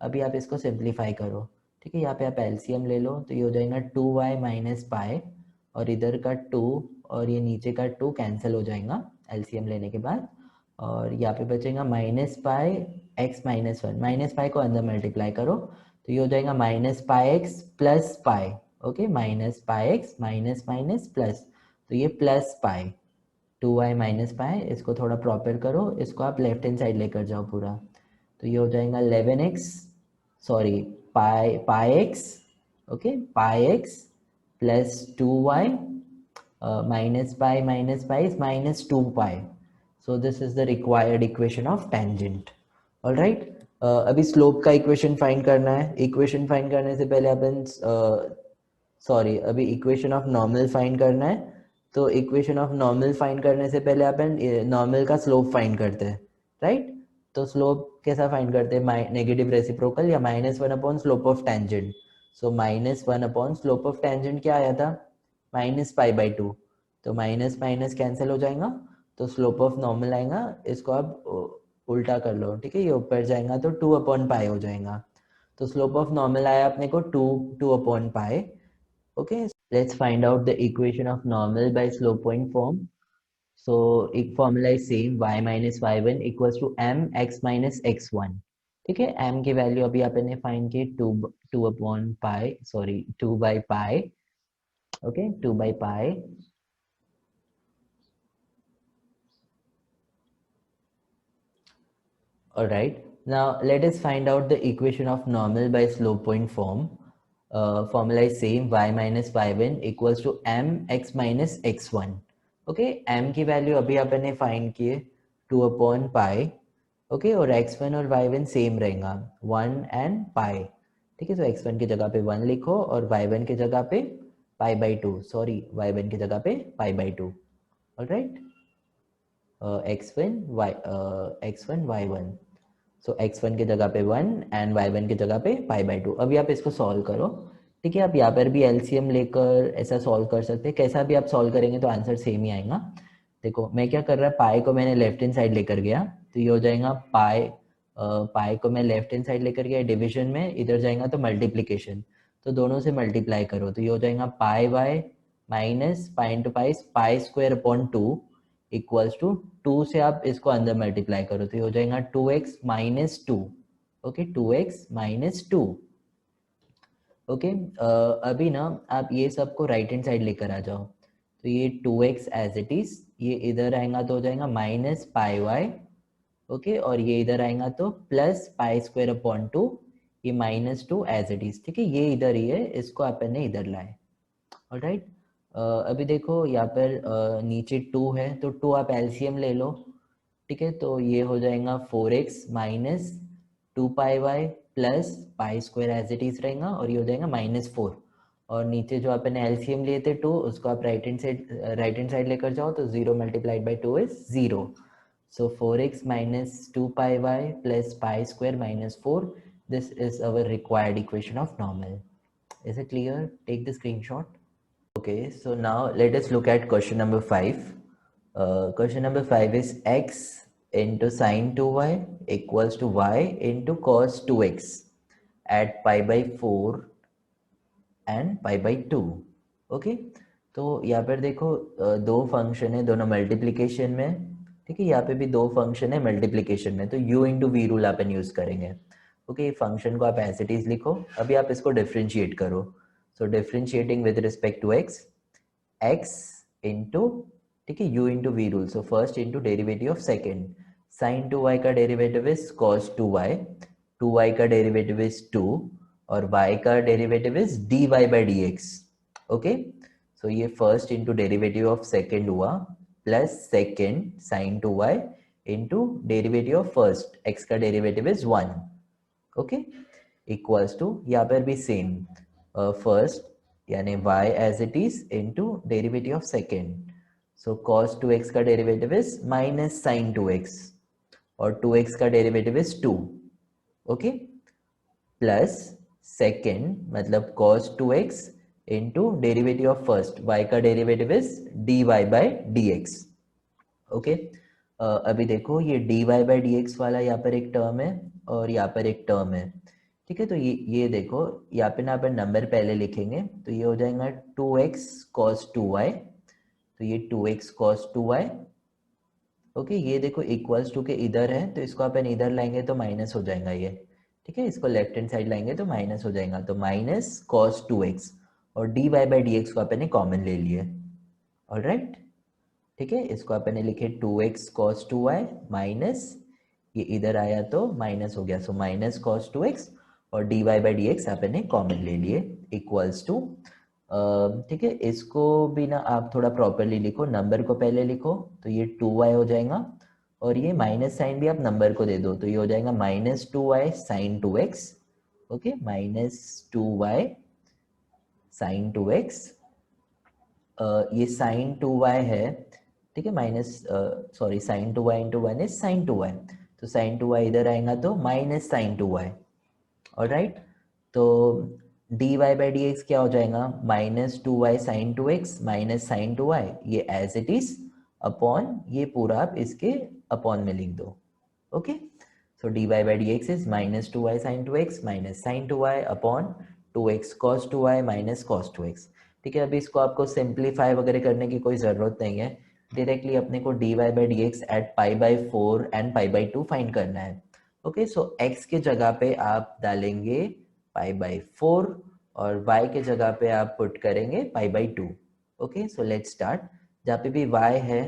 अभी आप इसको सिंप्लीफाई करो, ठीक है, यहाँ पे आप एलसीएम ले लो तो ये हो जाएगा 2y माइनस पाई, और इधर का 2 और ये नीचे का 2 कैंसिल हो जाएगा एलसीएम लेने के बाद, और यहाँ पे बचेगा minus pi x minus one, minus pi को अंदर मल्टीप्लाई करो तो ये हो जाएगा minus pi x plus pi. Okay, minus pi x minus minus plus, तो ये प्लस पाई 2y माइनस पाई, इसको थोड़ा प्रॉपर करो, इसको आप लेफ्ट हैंड साइड लेकर जाओ पूरा, तो ये हो जाएगा 11x, sorry pi x, okay pi x plus 2y minus pi is minus 2 pi. So this is the required equation of tangent. All right. अभी स्लोप का इक्वेशन फाइंड करना है। इक्वेशन फाइंड करने से पहले अपन सॉरी अभी इक्वेशन ऑफ नॉर्मल फाइंड करना है। तो इक्वेशन ऑफ नॉर्मल फाइंड करने से पहले अपन नॉर्मल का स्लोप फाइंड करते हैं, राइट। तो स्लोप कैसा फाइंड करते हैं, नेगेटिव रेसिप्रोकल या minus one upon slope of tangent. So minus one upon slope of tangent क्या आया था, माइनस पाई बाई टू, तो माइनस माइनस कैंसिल हो जाएगा, तो स्लोप ऑफ नॉर्मल आएगा, इसको आप उल्टा कर लो, ठीक है, ये ऊपर जाएगा तो 2 अपॉन पाई हो जाएगा। तो स्लोप ऑफ नॉर्मल आया अपने को 2 upon pi. Okay, let's find out the equation of normal by slope point form. So, एक formula is same, y minus y1 equals to mx minus x1. ठीक है, m की वैल्यू अभी आपने फाइंड की 2 upon pi, sorry 2 by pi, okay 2 by pi. Alright, now let us find out the equation of normal by slope point form. Formula is same, y minus y1 equals to mx minus x1. Okay, m की वैल्यू अभी आपने फाइंड की है 2 अपॉन पाई, ओके, और x1 और y1 सेम रहेगा 1 एंड पाई, ठीक है। तो x1 की जगह पे 1 लिखो और y1 की जगह पे pi by two, sorry y1 की जगह पे pi by two. Alright, x1 y1, so x1 की जगह पे 1 एंड y1 की जगह पे पाई बाई टू। अभी आप इसको सॉल्व करो, ठीक है। आप यहाँ पर भी एलसीएम लेकर ऐसा सॉल्व कर सकते हैं, कैसा भी आप सॉल्व करेंगे तो आंसर सेम ही आएगा। देखो मैं क्या कर रहा है, पाई को मैंने लेफ्ट हैंड साइड लेकर गया, तो ये हो जाएगा पाई, पाई को मैं लेफ्ट हैंड साइड लेकर गया डिवीजन में, इधर जाएगा तो मल्टीप्लीकेशन, तो दोनों से मल्टीप्लाई करो, तो ये हो जाएगा pi y minus pi into pi, pi square upon two equals to 2 से आप इसको अंदर मल्टीप्लाई करो तो ये हो जाएगा 2x minus two, okay 2x minus two. Okay, अभी ना आप ये सबको राइट हैंड साइड लेकर आ जाओ, तो ये 2x एज इट इज, ये इधर आएगा तो हो जाएगा माइनस पाई वाई, ओके, और ये इधर आएगा तो plus pi square upon two, ये minus two as it is, ठीक है, ये इधर ही है, इसको आपने इधर लाए। ऑलराइट, अभी देखो यहाँ पर नीचे 2 है तो 2 आप एलसीएम ले लो, ठीक है, तो ये हो जाएगा 4x minus 2 pi y plus pi square as it is रहेगा, और ये हो जाएगा -4, और नीचे जो आपने एलसीएम लिए थे 2, उसको आप राइट हैंड साइड लेकर जाओ तो 0 multiplied by 2 is 0। So 4x minus 2 pi y plus pi square minus 4. This is our required equation of normal. Is it clear? Take the screenshot. Okay, so now let us look at question number 5. Question number 5 is x into sine 2y equals to y into cos 2x at pi by 4 and pi by 2. Okay, तो यहाँ पर देखो दो फंक्शन है, दोनों मल्टीप्लिकेशन में, ठीक है, यहाँ पे भी दो फंक्शन है मल्टीप्लिकेशन में, तो u इंटू वी रूल अपन यूज करेंगे। ओके, फंक्शन को आप एज इट इज लिखो, अभी आप इसको डिफ्रेंशिएट करो। So differentiating with respect to x, x into, ठीक है, u into v rule, so first into derivative of second, sine 2y का derivative is cos 2y, 2y का डेरिवेटिव इज 2, और y का derivative is dy by dx। Okay, so ये first into derivative of second हुआ, plus second sine 2y into derivative of first, x का derivative is 1, okay, equals to यहाँ पर भी सेम, फर्स्ट यानी y as it is into derivative of second, so cos 2x का derivative is minus sign 2x, और 2x का derivative is 2, okay, plus second मतलब cos 2x into derivative of first, y का derivative is dy by dx। Okay, अभी देखो ये dy बाई dx वाला यहाँ पर एक टर्म है और यहाँ पर एक टर्म है, ठीक है, तो ये देखो यहाँ पे ना अपन नंबर पहले लिखेंगे, तो ये हो जाएगा 2x cos 2y, तो ये 2x cos 2y। ओके, ये देखो इक्वल्स टू के इधर है, तो इसको अपन इधर लाएंगे तो माइनस हो जाएगा ये। ठीक है, इसको लेफ्ट हैंड साइड लाएंगे तो माइनस हो जाएगा, तो माइनस cos 2x, और dy बाई डी एक्स को अपन ने कॉमन ले लिए। ऑलराइट, ठीक है, इसको अपन ने लिखे 2x cos 2y माइनस, ये इधर आया तो माइनस हो गया, सो माइनस cos 2x, और dy बाई डी एक्स अपन ने कॉमन ले लिए इक्वल्स टू। ठीक है, इसको भी ना आप थोड़ा प्रॉपरली लिखो, नंबर को पहले लिखो, तो ये 2y हो जाएगा, और ये माइनस साइन भी आप नंबर को दे दो, तो ये हो जाएगा minus 2y sine 2x। Okay, minus 2y sine 2x, ये साइन 2y है। ठीक है, minus sorry sine 2y into one is sine 2y, तो साइन 2y इधर आएगा तो माइनस साइन 2y। ऑलराइट, तो dy बाई डी एक्स क्या हो जाएगा, minus 2y sine 2x minus sine 2y, ये एज इट इज अपॉन ये पूरा आप इसके अपॉन में लिख दो। Okay, so dy by d x is minus 2y sine 2x minus sine 2y upon 2x cos 2y minus cos 2x। ठीक है, अभी इसको आपको सिंप्लीफाई वगैरह करने की कोई ज़रूरत नहीं है, डायरेक्टली अपने को dy by d x at pi by 4 and pi by 2 find करना है। ओके, सो x के जगह पे आप डालेंगे पाई बाई 4, और y के जगह पे आप पुट करेंगे पाई by 2। Okay, so let's start, जहाँ पे भी y है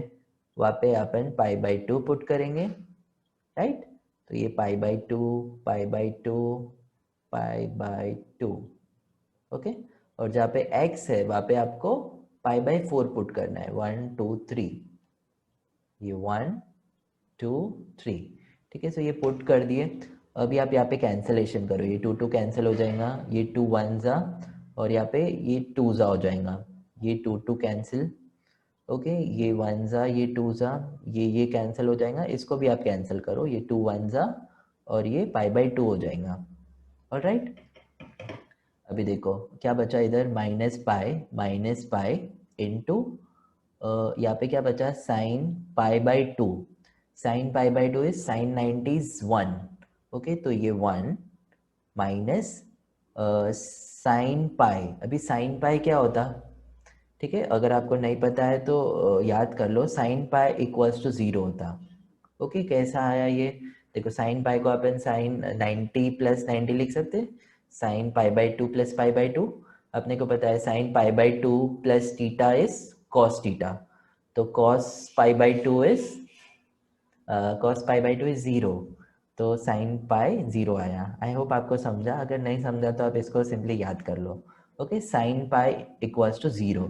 वहाँ पे अपन पाई बाई 2 पुट करेंगे, राइट, तो ये पाई by 2 pi by 2 pi by 2। Okay, और जहाँ पे x है वहाँ पे आपको पाई बाई 4 पुट करना है, 1 2 3, ये 1 2 3। ठीक है, सो ये पुट कर दिए। अभी आप यहाँ पे कैंसलेशन करो, ये 2 2 कैंसिल हो जाएगा, ये 2 1 जा, और यहाँ पे ये 2 जा हो जाएगा, ये 2 2 कैंसिल। ओके, ये 1 जा, ये 2 जा, ये कैंसिल हो जाएगा, इसको भी आप कैंसिल करो, ये 2 1 जा, और ये पाई बाई 2 हो जाएगा। ऑलराइट, अभी देखो क्या बचा इधर, माइनस पाई इंटू, यहाँ पे क्या बचा, sign pi by 2, sign pi by 2 is sine 90 is 1। Okay, तो ये 1 माइनस साइन पाई, अभी साइन पाई क्या होता, ठीक है, अगर आपको नहीं पता है तो याद कर लो, साइन पाई इक्वल्स टू 0 होता। ओके, कैसा आया ये, देखो साइन पाई को अपन साइन 90 प्लस 90 लिख सकते हैं, sine pi by 2 plus pi by 2। अपने को पता है sine pi by 2 plus theta is cos theta, तो cos pi by 2 is cos pi by 2 is 0, तो साइन पाई 0 आया। आई होप आपको समझा, अगर नहीं समझा तो आप इसको सिंपली याद कर लो। Okay, sine pi equals to 0,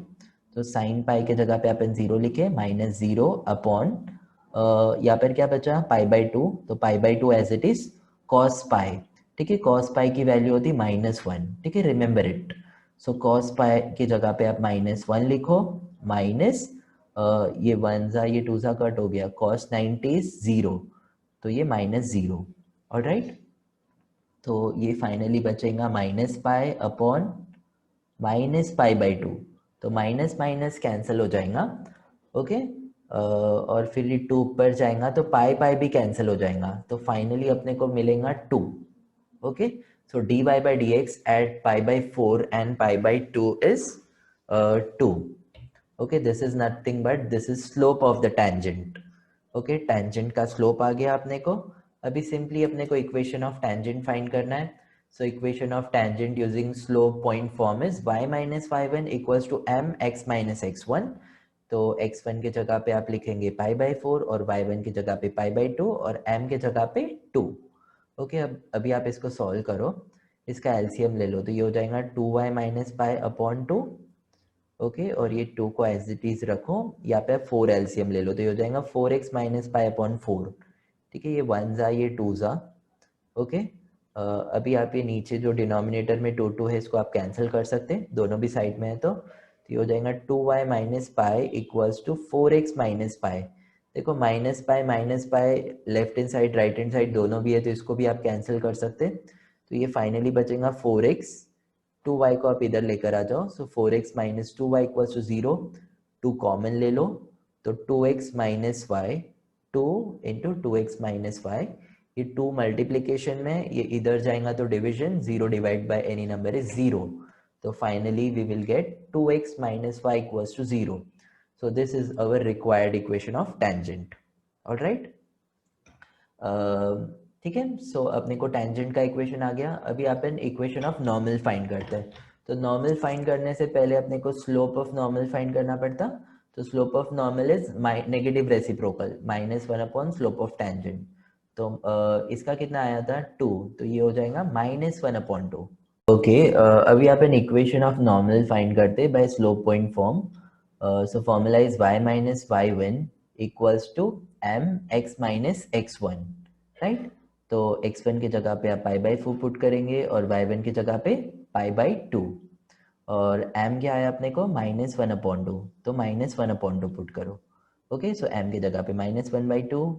तो साइन पाई के जगह पे अपन 0 लिखे, माइनस 0 अपॉन, यहाँ पर क्या बचा, पाई बाई 2, तो pi by 2 as it is cos pi. ठीक है, कॉस पाई की वैल्यू होती -1। ठीक है, remember it, so cos pi की जगह पे आप -1 लिखो, माइनस ये 1 जा ये 2 जा कट हो गया, कॉस 90 इज 0, तो ये -0। ऑलराइट, तो ये फाइनली बचेगा minus pi upon minus pi by 2, तो माइनस माइनस कैंसिल हो जाएगा। ओके, और फिर ये 2 ऊपर जाएगा तो पाई पाई भी कैंसिल हो जाएगा, तो फाइनली अपने को मिलेगा 2। Okay, so dy by d x at pi by 4 and pi by 2 is 2। Okay, this is nothing but this is slope of the tangent. Okay, tangent का स्लोप आ गया अपने को। अभी सिंपली अपने को इक्वेशन ऑफ टेंजेंट फाइंड करना है, so equation of tangent using slope point form is y minus y1 equals to mx minus x1। तो x1 के जगह पे आप लिखेंगे पाई बाई 4, और y1 की जगह पे पाई बाई 2, और m के जगह पे 2। ओके, अब अभी आप इसको सॉल्व करो, इसका एलसीएम ले लो, तो ये हो जाएगा 2y minus pi upon 2। Okay, और ये 2 को एज इट इज रखो, यहाँ पे 4 एलसीएम ले लो, तो ये हो जाएगा 4x माइनस पाई अपॉन 4। ठीक है, ये 1 जा ये 2 जा। ओके, अभी आप ये नीचे जो डिनोमिनेटर में 2 2 है इसको आप कैंसिल कर सकते हैं, दोनों भी साइड में है, तो ये हो जाएगा 2y minus pi equals to 4x minus pi. देखो minus pi left hand side right hand side दोनों भी है, तो इसको भी आप कैंसिल कर सकते हैं, तो ये फाइनली बचेगा 4x। 2y को आप इधर लेकर आ जाओ, so 4x minus 2y equals to 0, 2 common ले लो, तो 2x minus y, 2 into 2x minus y, ये 2 मल्टीप्लीकेशन में, ये इधर जाएगा तो division, 0 divide by any number is 0. तो finally we will get 2x minus y equals to 0. So this is our required equation of tangent. All right. ठीक है. सो अपने को टेंजेंट का इक्वेशन आ गया. अभी अपन इक्वेशन ऑफ नॉर्मल फाइंड करते हैं. तो नॉर्मल फाइंड करने से पहले अपने को स्लोप ऑफ नॉर्मल फाइंड करना पड़ता. तो slope of normal is negative reciprocal -1 upon slope of tangent. तो इसका कितना आया था 2, तो ये हो जाएगा -1 अपॉन 2. ओके, अभी अपन इक्वेशन ऑफ नॉर्मल फाइंड करते by slope point form. So formula is y minus y1 equals to mx minus x1. Right. तो x1 की जगह पे आप पाई बाई 4 पुट करेंगे और y1 की जगह पे पाई बाई 2. और m क्या आया अपने को -1 अपॉन 2, तो -1 अपॉन 2 पुट करो. ओके, सो m की जगह पे -1/2,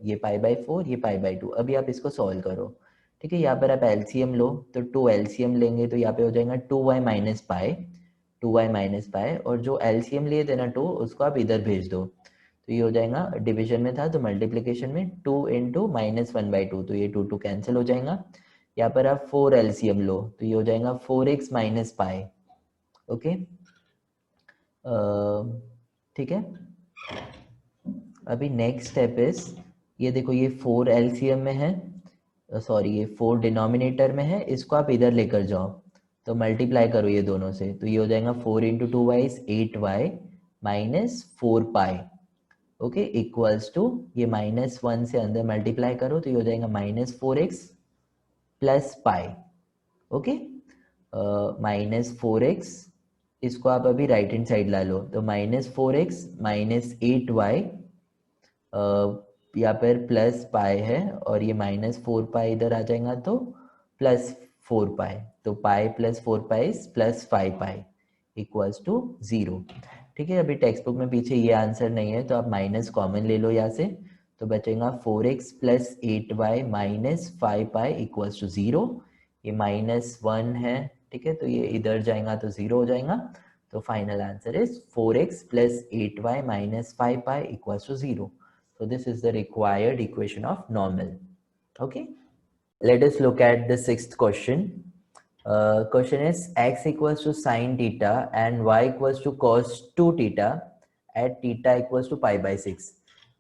ये पाई बाई 4, ये पाई बाई 2. अभी आप इसको सॉल्व करो. ठीक है, यहाँ पर आप एलसीएम लो, तो 2 एलसीएम लेंगे तो यहाँ पे हो जाएगा 2y माइनस पाई, 2y माइनस पाई. और जो एलसीएम लिए थे ना 2, उसको आप इधर भेज दो. तो ये हो जाएगा, डिवीजन में था तो मल्टीप्लिकेशन में 2 इंटू -1/2, तो ये 2 कैंसिल हो जाएगा. यहाँ पर आप 4 एलसीएम लो, तो ये हो जाएगा 4x माइनस पाई. ओके, ठीक है. अभी नेक्स्ट स्टेप इज, ये देखो ये 4 एलसीएम में है, सॉरी ये 4 डिनोमिनेटर में है, इसको आप इधर लेकर जाओ. तो मल्टीप्लाई करो ये दोनों से, तो ये हो जाएगा 4 into 2y 8y minus 4 pi. Okay, equals to, ये -1 से अंदर मल्टीप्लाई करो तो ये हो जाएगा -4x plus pi. Okay, -4x, इसको आप अभी राइट हैंड साइड ला लो, तो -4x माइनस 8y, यहाँ पर प्लस पाई है और ये -4 पाई इधर आ जाएगा तो प्लस 4 पाई. तो pi plus 4 pi plus 5 pi equals to 0. ठीक है, अभी टेक्स्ट बुक में पीछे ये आंसर नहीं है तो आप माइनस कॉमन ले लो यहाँ से, तो बचेगा 4x plus 8y minus 5 pi equals to 0. ये -1 है. ठीक है, तो ये इधर जाएगा तो 0 हो जाएगा. तो final answer is 4x plus 8y minus 5 pi equals to 0. So this is the required equation of normal. Okay. Let us look at the sixth question. Question is x equals to sine theta and y equals to cos 2 theta at theta equals to pi by 6.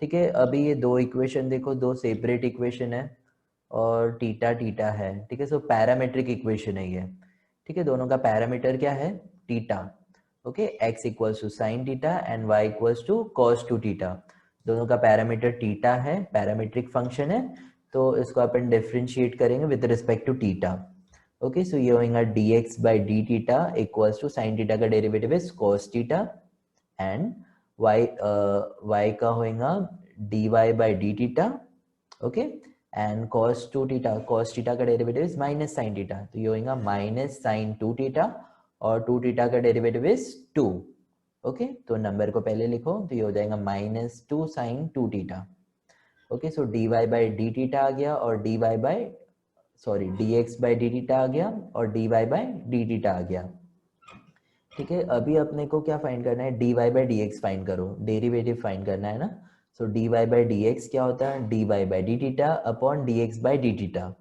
ठीक है, अभी ये दो इक्वेशन देखो, दो सेपरेट इक्वेशन है और थीटा थीटा है. ठीक है, सो पैरामेट्रिक इक्वेशन है ये. ठीक है, दोनों का पैरामीटर क्या है, theta. Okay, x equals to sine theta and y equals to cos 2 theta. दोनों का पैरामीटर थीटा है, पैरामीट्रिक फंक्शन है, तो इसको अपन डिफरेंशिएट करेंगे with respect to theta. Okay, so ये होगा dx by d theta equals to sine theta का derivative is cos theta and y का होगा dy by d theta. Okay, and cos 2 theta का derivative is minus sine theta, तो ये होगा माइनस साइन 2 थीटा और 2 थीटा का डेरिवेटिव इज 2. ओके, तो नंबर को पहले लिखो, तो ये हो जाएगा -2 sine 2 theta. Okay, so dy by d theta आ गया और dx बाई डी थीटा आ गया और dy बाई डी थीटा आ गया. ठीक है, अभी अपने को क्या फाइंड करना है, dy बाई dx फाइंड करो, डेरिवेटिव फाइंड करना है ना. सो dy बाई dx क्या होता है, dy by d theta upon dx by d theta.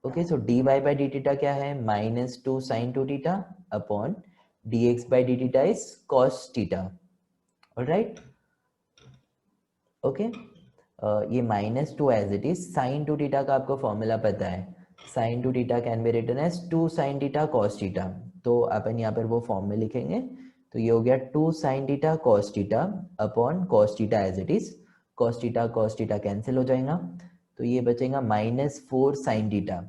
Okay, so dy by d theta क्या है, -2 sine 2 theta upon dx by dt is cos theta. alright. Okay, ये -2 as it is. sin 2 theta का आपको फॉर्मूला पता है, sin 2 theta can be written as 2 sin theta cos theta. तो अपन यहाँ पर वो फॉर्म में लिखेंगे, तो ये हो गया 2 sin theta cos theta upon cos theta as it is. cos theta cancel हो जाएगा, तो ये बचेगा -4 sin थीटा.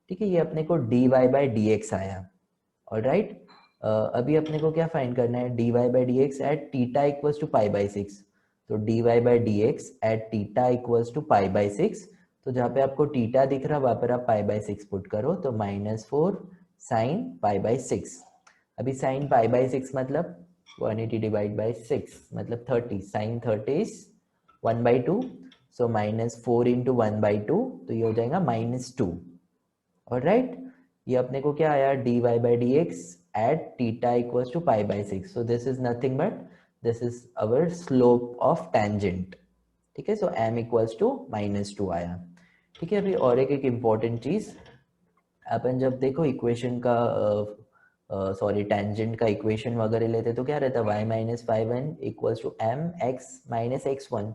ठीक है, ये अपने को dy बाई dx आया. ऑलराइट, अभी अपने को क्या फाइंड करना है, dy by d x at theta equals to pi by 6. तो dy by d x at theta equals to pi by 6. तो जहाँ पे आपको थीटा दिख रहा है वहाँ पर आप पाई बाई 6 पुट करो, तो -4 साइन पाई बाई 6. अभी साइन पाई बाई 6 मतलब 180 डिवाइड बाई 6 मतलब 30. साइन 30 इज 1/2, सो -4 इंटू 1/2, तो ये हो जाएगा -2. ऑलराइट, ये अपने को क्या आया, dy by d x at theta equals to pi by 6. So this is nothing but this is our slope of tangent. ठीक है, सो m इक्वल्स टू -2 आया। ठीक है, अभी और एक इम्पॉर्टेंट चीज, अपन जब देखो इक्वेशन का सॉरी टेंजेंट का इक्वेशन वगैरह लेते तो क्या रहता है, y minus y one equals to m x minus x one.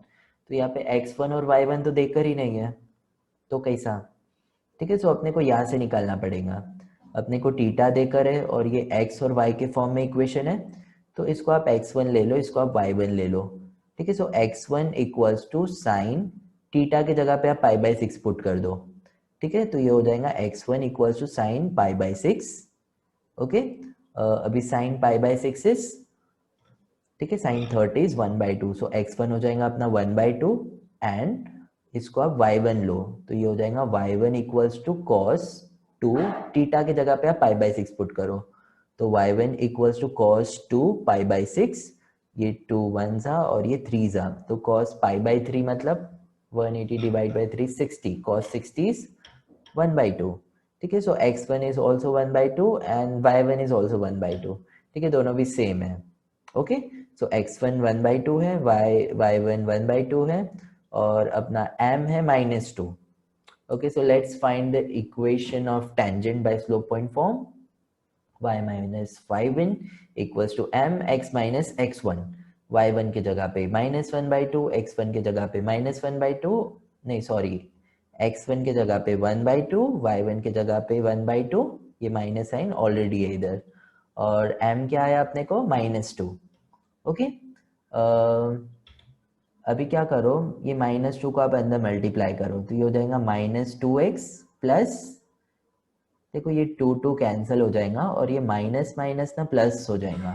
तो यहाँ पे x1 और y1 तो देकर ही नहीं है, तो कैसा? ठीक है, सो अपने को यहाँ से निकालना पड़ेगा। अपने को थीटा देकर है और ये x और y के फॉर्म में इक्वेशन है, तो इसको आप x1 ले लो, इसको आप y1 ले लो। ठीक है, so x1 equals to sine theta की जगह पे आप पाई बाई सिक्स पुट कर दो। ठीक है, तो ये हो जाएगा x1 equals to sine pi by six. Okay, अभी sine pi by six is, ठीक है, साइन 30 इज 1/2, सो x1 हो जाएगा अपना 1/2 एंड इसको आप y1 लो, तो ये हो जाएगा y1 equals to cos 2, theta की जगह पे आप पाई बाई सिक्स पुट करो, तो y1 equals to cos 2 pi by six, ये 2 वन जा और ये 3 जा, तो कॉस पाई बाई 3 मतलब 180 डिवाइड बाई 3 60, कॉस 60 इज 1/2। ठीक है, so x1 is also 1/2 and y1 is also 1/2। ठीक है, दोनों भी सेम है। ओके, सो x1 1/2 है, y1 1/2 है और अपना m है -2। Okay, so let's find the equation of tangent by slope point form. y minus y1 equals to m x minus x1, y1 की जगह पे -1/2, x1 की जगह पे -1/2, नहीं सॉरी, x1 की जगह पे 1/2, y1 की जगह पे 1/2, ये माइनस साइन ऑलरेडी है इधर, और m क्या है अपने को -2। ओके, अभी क्या करो, ये -2 को आप अंदर मल्टीप्लाई करो, तो ये हो जाएगा -2x प्लस, देखो ये 2 कैंसिल हो जाएगा और ये माइनस माइनस ना प्लस हो जाएगा,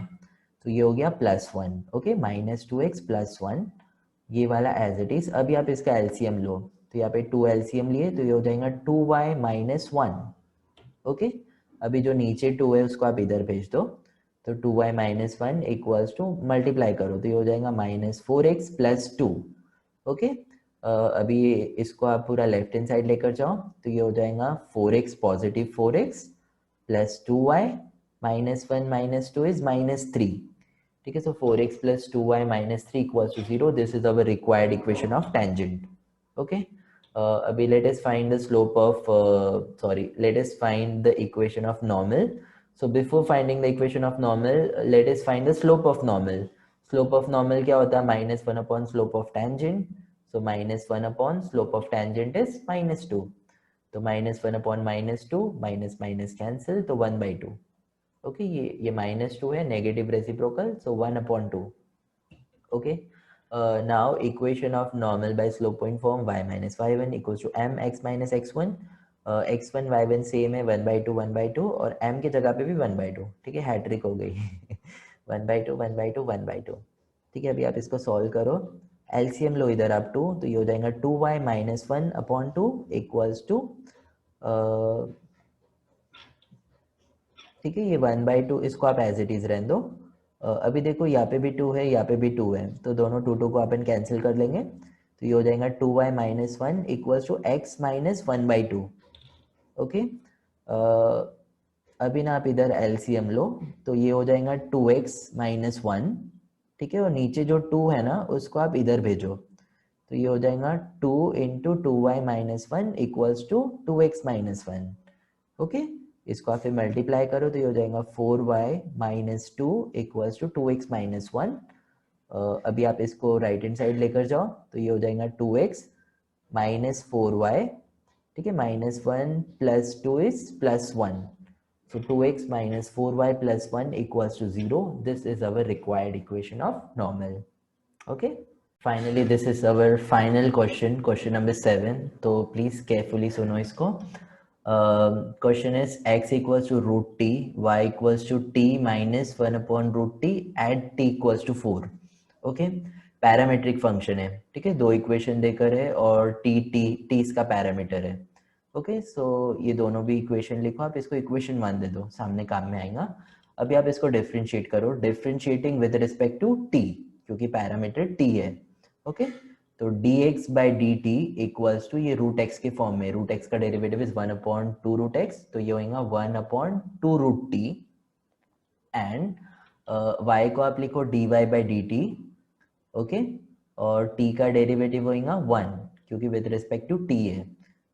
तो ये हो गया +1। ओके, -2x प्लस 1, ये वाला एज इट इज। अभी आप इसका एलसीएम लो, तो यहाँ पे 2 एलसीएम लिए, तो ये हो जाएगा 2y माइनस 1। ओके, अभी जो नीचे 2 है उसको आप इधर भेज दो, तो 2y minus 1 equals to multiply करो, तो ये हो जाएगा -4x प्लस 2। ओके, अभी इसको आप पूरा लेफ्ट हैंड साइड लेकर जाओ, तो ये हो जाएगा 4x positive 4x plus 2y -1 -2 is -3। ठीक है, so 4x plus 2y -3 equals to 0। This is our required equation of tangent. Okay, abhi let us find the slope of let us find the equation of normal. So before finding the equation of normal, let us find the slope of normal. Slope of normal क्या होता है, -1 upon slope of tangent. So -1 upon slope of tangent is -2. तो -1 upon -2, माइनस माइनस कैंसिल, तो 1/2। ओके, ये -2 है, negative reciprocal, so 1/2। Okay, now equation of normal by slope point form y minus y1 equals to m x minus x1। x1 y1 same है, 1/2 1/2, और m की जगह पे भी 1/2। ठीक है, हैट्रिक हो गई 1/2 1/2 1/2। ठीक है, अभी आप इसको सॉल्व करो, एलसीएम लो इधर आप 2, तो ये हो जाएगा 2y minus 1 upon 2 equals to, ठीक है, ये 1/2 इसको आप एज इट इज रहने दो। अभी देखो यहाँ पे भी 2 है, यहाँ पे भी 2 है, तो दोनों 2 को अपन कैंसिल कर लेंगे, तो ये हो जाएगा 2y minus 1 equals to x minus 1/2। Okay, अभी ना आप इधर एलसीएम लो, तो ये हो जाएगा 2x माइनस 1। ठीक है, और नीचे जो 2 है ना उसको आप इधर भेजो, तो ये हो जाएगा 2 into 2y minus 1 equals to 2x minus 1। Okay, इसको आप फिर मल्टीप्लाई करो, तो ये हो जाएगा 4y minus 2 equals to 2x minus 1। अभी आप इसको राइट हैंड साइड लेकर जाओ, तो ये हो जाएगा 2x माइनस 4y। ठीक है, -1 plus 2 is +1, so 2x minus 4y plus 1 equals to 0. This is our required equation of normal. Okay, finally this is our final question, question number 7. तो please carefully सुनो इसको। Question is x equals to root t, y equals to t minus 1 upon root t at t equals to 4. Okay, parametric function है। ठीक है, दो इक्वेशन देकर है और t इसका पैरामीटर है। ओके, सो ये दोनों भी इक्वेशन लिखो, आप इसको इक्वेशन 1 दे दो, सामने काम में आएगा। अभी आप इसको डिफरेंशिएट करो, differentiating with respect to t, क्योंकि पैरामीटर t है। ओके, तो dx by dt equals to, ये रूट x के फॉर्म में, रूट x का डेरिवेटिव इज 1/2 रूट x, तो ये होगा 1/2 रूट t, एंड y को आप लिखो dy बाई dt। ओके, और t का डेरिवेटिव होगा 1 क्योंकि विद रिस्पेक्ट टू t है।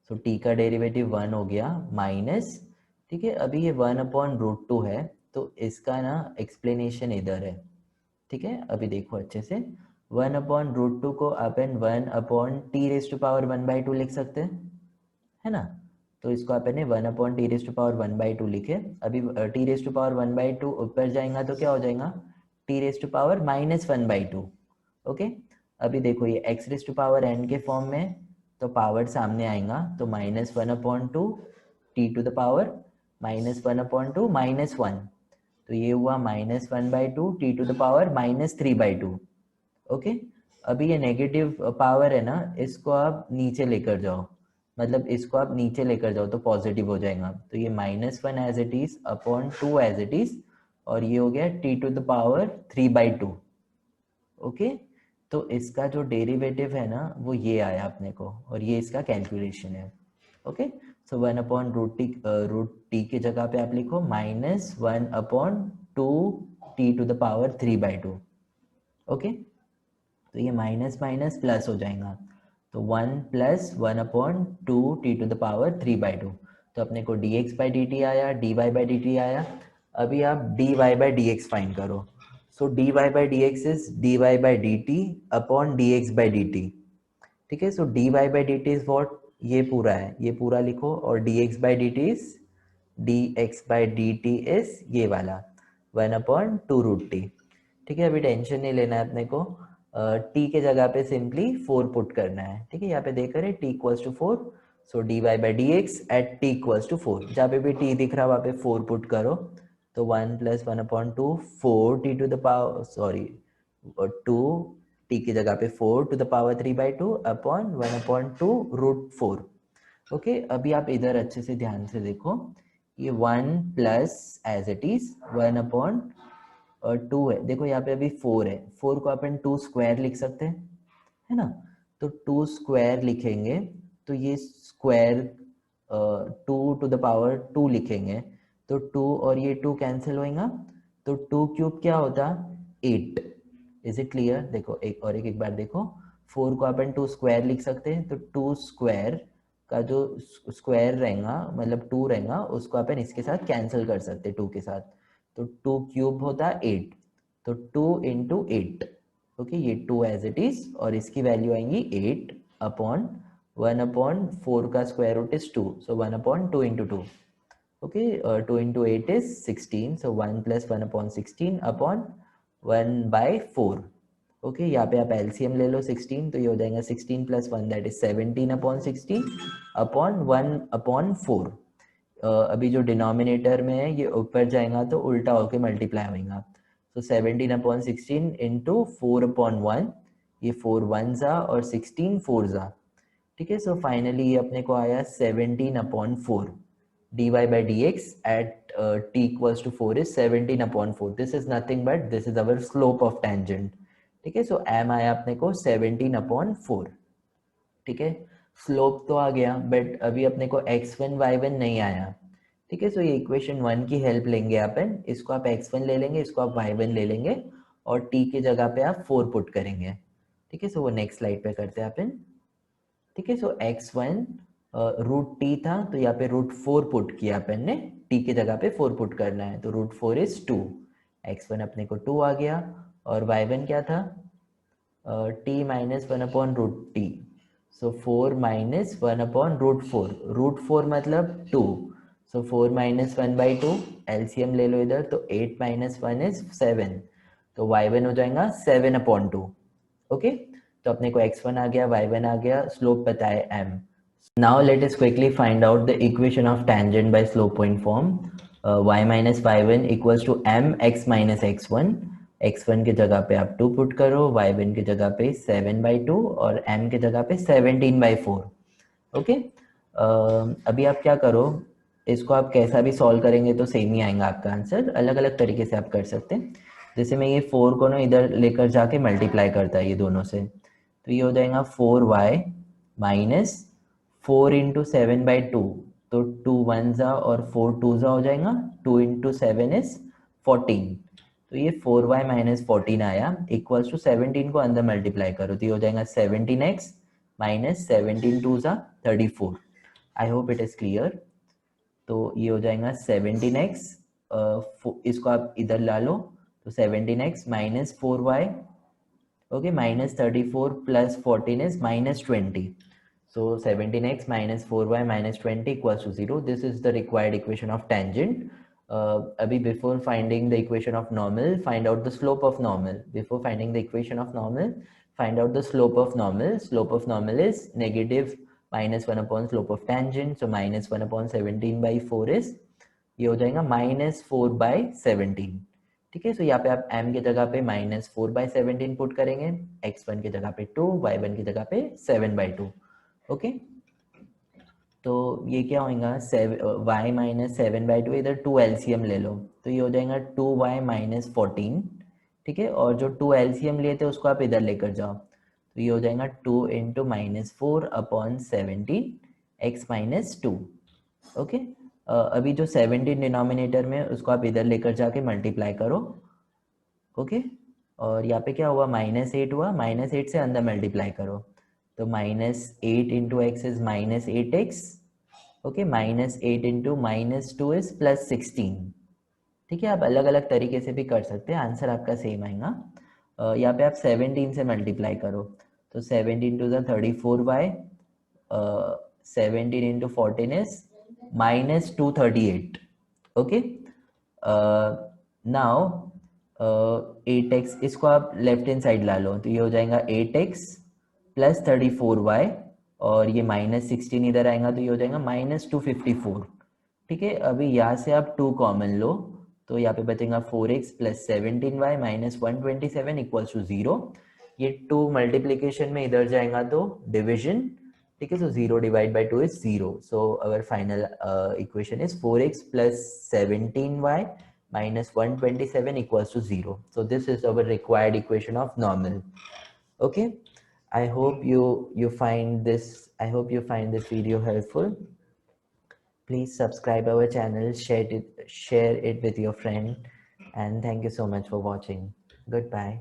सो t का डेरिवेटिव 1 हो गया माइनस, ठीक है। अभी ये 1/√2 है तो इसका ना एक्सप्लेनेशन इधर है, ठीक है। अभी देखो अच्छे से, 1/√2 को अपन 1/t⁻1/2 लिख सकते हैं, है ना। तो इसको अपन ने 1/t⁻1/2 लिखे। अभी t⁻1/2 ऊपर जाएगा तो क्या हो जाएगा, t⁻−1/2। ओके, अभी देखो ये x⁻n के फॉर्म में, तो पावर सामने आएगा तो -1/2 t⁻−1/2 -1, तो ये हुआ -1/2 t⁻−3/2। ओके, अभी ये नेगेटिव पावर है ना, इसको आप नीचे लेकर जाओ, मतलब इसको आप नीचे लेकर जाओ तो पॉजिटिव हो जाएगा। तो ये -1 as it is upon 2 as it is, और ये हो गया t⁻3/2। ओके, तो इसका जो डेरिवेटिव है ना वो ये आया अपने को, और ये इसका कैलकुलेशन है। ओके, सो 1/√t की जगह पे आप लिखो -1/2 t⁻3/2। ओके, तो ये माइनस माइनस प्लस हो जाएगा, तो 1 + 1/2 t⁻3/2। तो अपने को dx/dt आया, dy/dt आया। अभी आप dy/dx फाइंड करो। सो dy/dx is dy/dt upon dx/dt, ठीक है। सो dy/dt इज व्हाट, ये पूरा है, ये पूरा लिखो, और dx/dt इज dx/dt इज ये वाला 1/2√t, ठीक है। अभी टेंशन नहीं लेना है अपने को, t के जगह पे सिंपली 4 पुट करना है, ठीक है। यहाँ पे देख रहे t = 4, सो dy/dx एट t = 4, जहाँ पे भी t दिख रहा है वहाँ पे 4 पुट करो, तो 1 + 1/2 4 2 t की जगह पे 4⁻3/2 अपॉन 1/2√4। ओके, अभी आप इधर अच्छे से ध्यान से देखो, ये 1 प्लस एज इट इज 1/2 है। देखो यहाँ पे अभी 4 है, 4 को अपन 2 स्क्वायर लिख सकते हैं, है ना। तो 2 स्क्वायर लिखेंगे तो ये स्क्वायर 2⁻2 लिखेंगे, तो 2 और ये 2 कैंसिल होएगा, तो 2³ क्या होता, 8। Is it clear? देखो एक बार देखो, 4 को अपन 2 स्क्वायर लिख सकते हैं, तो 2 स्क्वायर का जो स्क्वायर रहेगा मतलब 2 रहेगा, उसको अपन इसके साथ कैंसिल कर सकते हैं 2 के साथ, तो 2³ होता 8, तो 2 × 8। ओके, ये 2 एज इट इज, और इसकी वैल्यू आएंगी 8 अपॉन 1/4 का square root is 2, so 1/2 × 2। Okay, 2 × 8 is 16, so 1 + 1/16 upon 1/4। Okay, यहाँ पे आप एलसीएम ले लो 16, तो ये हो जाएगा 16 + 1 दैट इज 17/16 अपॉन 1/4। अभी जो डिनोमिनेटर में है ये ऊपर जाएगा तो उल्टा होके मल्टीप्लाई होगा, तो 17/16 इंटू 4/1, ये 4 1s और 16 4s, ठीक है। सो फाइनली ये अपने को आया 17/4, dy/dx at t = 4 is 17/4। This is nothing but this is our slope of tangent, ठीक है। सो m आया अपने को 17/4, ठीक है। स्लोप तो आ गया, बट अभी अपने को x1 y1 नहीं आया, ठीक है। सो ये इक्वेशन 1 की हेल्प लेंगे अपन, इसको आप x1 ले लेंगे, इसको आप y1 ले लेंगे, और t की जगह पे आप 4 पुट करेंगे, ठीक है। सो वो नेक्स्ट स्लाइड पे करते हैं अपन, ठीक है। सो x1 √t था, तो यहाँ पे √4 पुट किया अपन ने, t की जगह पे 4 पुट करना है, तो √4 इज 2, x1 अपने को 2 आ गया, और y1 क्या था, t - 1/√t, सो 4 - 1/√4, √4 मतलब 2, सो 4 - 1/2, एलसीएम ले लो इधर, तो 8 - 1 इज 7, तो y1 हो जाएगा 7/2। ओके, तो अपने को x1 आ गया, y1 आ गया, स्लोप पता है m। Now let us quickly find out the equation of tangent by slope point form. Y minus y1 equals to mx minus x1. x1 की जगह पे आप 2 पुट करो, y1 की जगह पे 7/2 और m की जगह पे 17/4। ओके, अभी आप क्या करो, इसको आप कैसा भी सॉल्व करेंगे तो सेम ही आएगा आपका आंसर, अलग अलग तरीके से आप कर सकते हैं। जैसे मैं ये 4 को ना इधर लेकर जाके मल्टीप्लाई करता है ये दोनों से, तो ये हो जाएगा 4y माइनस 4 × 7/2, तो 2 1s और 4 2s हो जाएगा, 2 × 7 इज 14, तो ये 4y माइनस 14 आया इक्वल्स टू 17 को अंदर मल्टीप्लाई करो तो ये हो जाएगा 17x माइनस 17 टू ज़ा 34। आई होप इट इज़ क्लियर। तो ये हो जाएगा 17x, इसको आप इधर ला लो तो 17x minus 4y, okay, minus 34 plus 14 is minus 20. So 17x minus 4y minus 20 equals to 0. This is the required equation of tangent. Abhi before finding the equation of normal, find out the slope of normal. Before finding the equation of normal, find out the slope of normal. Slope of normal is negative minus 1 upon slope of tangent. So minus 1 upon 17 by 4 is, ये हो जाएगा माइनस 4 बाई 17। ठीक है, सो यहाँ पे आप m की जगह पे माइनस 4 बाई 17 पुट करेंगे, x1 की जगह पे 2, y1 की जगह पे 7 बाई 2। ओके, तो ये क्या होगा, y माइनस 7 बाई 2, इधर 2 एलसीएम ले लो तो ये हो जाएगा 2y माइनस 14। ठीक है, और जो 2 एलसीएम लिए थे उसको आप इधर लेकर जाओ तो ये हो जाएगा 2 into minus 4 upon 17 x minus 2। Okay, अभी जो 17 डिनोमिनेटर में उसको आप इधर लेकर जाके मल्टीप्लाई करो। ओके, और यहाँ पे क्या हुआ, माइनस 8 हुआ, माइनस 8 से अंदर मल्टीप्लाई करो तो minus 8 into x is minus 8x। Okay, minus 8 into minus 2 is plus 16। ठीक है, आप अलग अलग तरीके से भी कर सकते हैं, आंसर आपका सेम आएगा। यहाँ पे आप 17 से मल्टीप्लाई करो तो 17 to the 34y, 17 into 14 is minus 238. Okay, now 8x, इसको आप लेफ्ट हैंड साइड ला लो तो ये हो जाएगा 8x प्लस 34y, और ये माइनस 16 इधर आएगा तो ये हो जाएगा माइनस 254। ठीक है, अभी यहाँ से आप 2 कॉमन लो तो यहाँ पे बचेगा 4x plus 17y minus 127 equals to 0। ये 2 मल्टीप्लीकेशन में इधर जाएगा तो डिविजन। ठीक है, so 0 divided by 2 is 0. So our final equation is 4x plus 17y minus 127 equals to 0. So this is our required equation of normal. Okay, I hope you find this, I hope you find this video helpful. Please subscribe our channel, share it with your friend, and thank you so much for watching. Goodbye.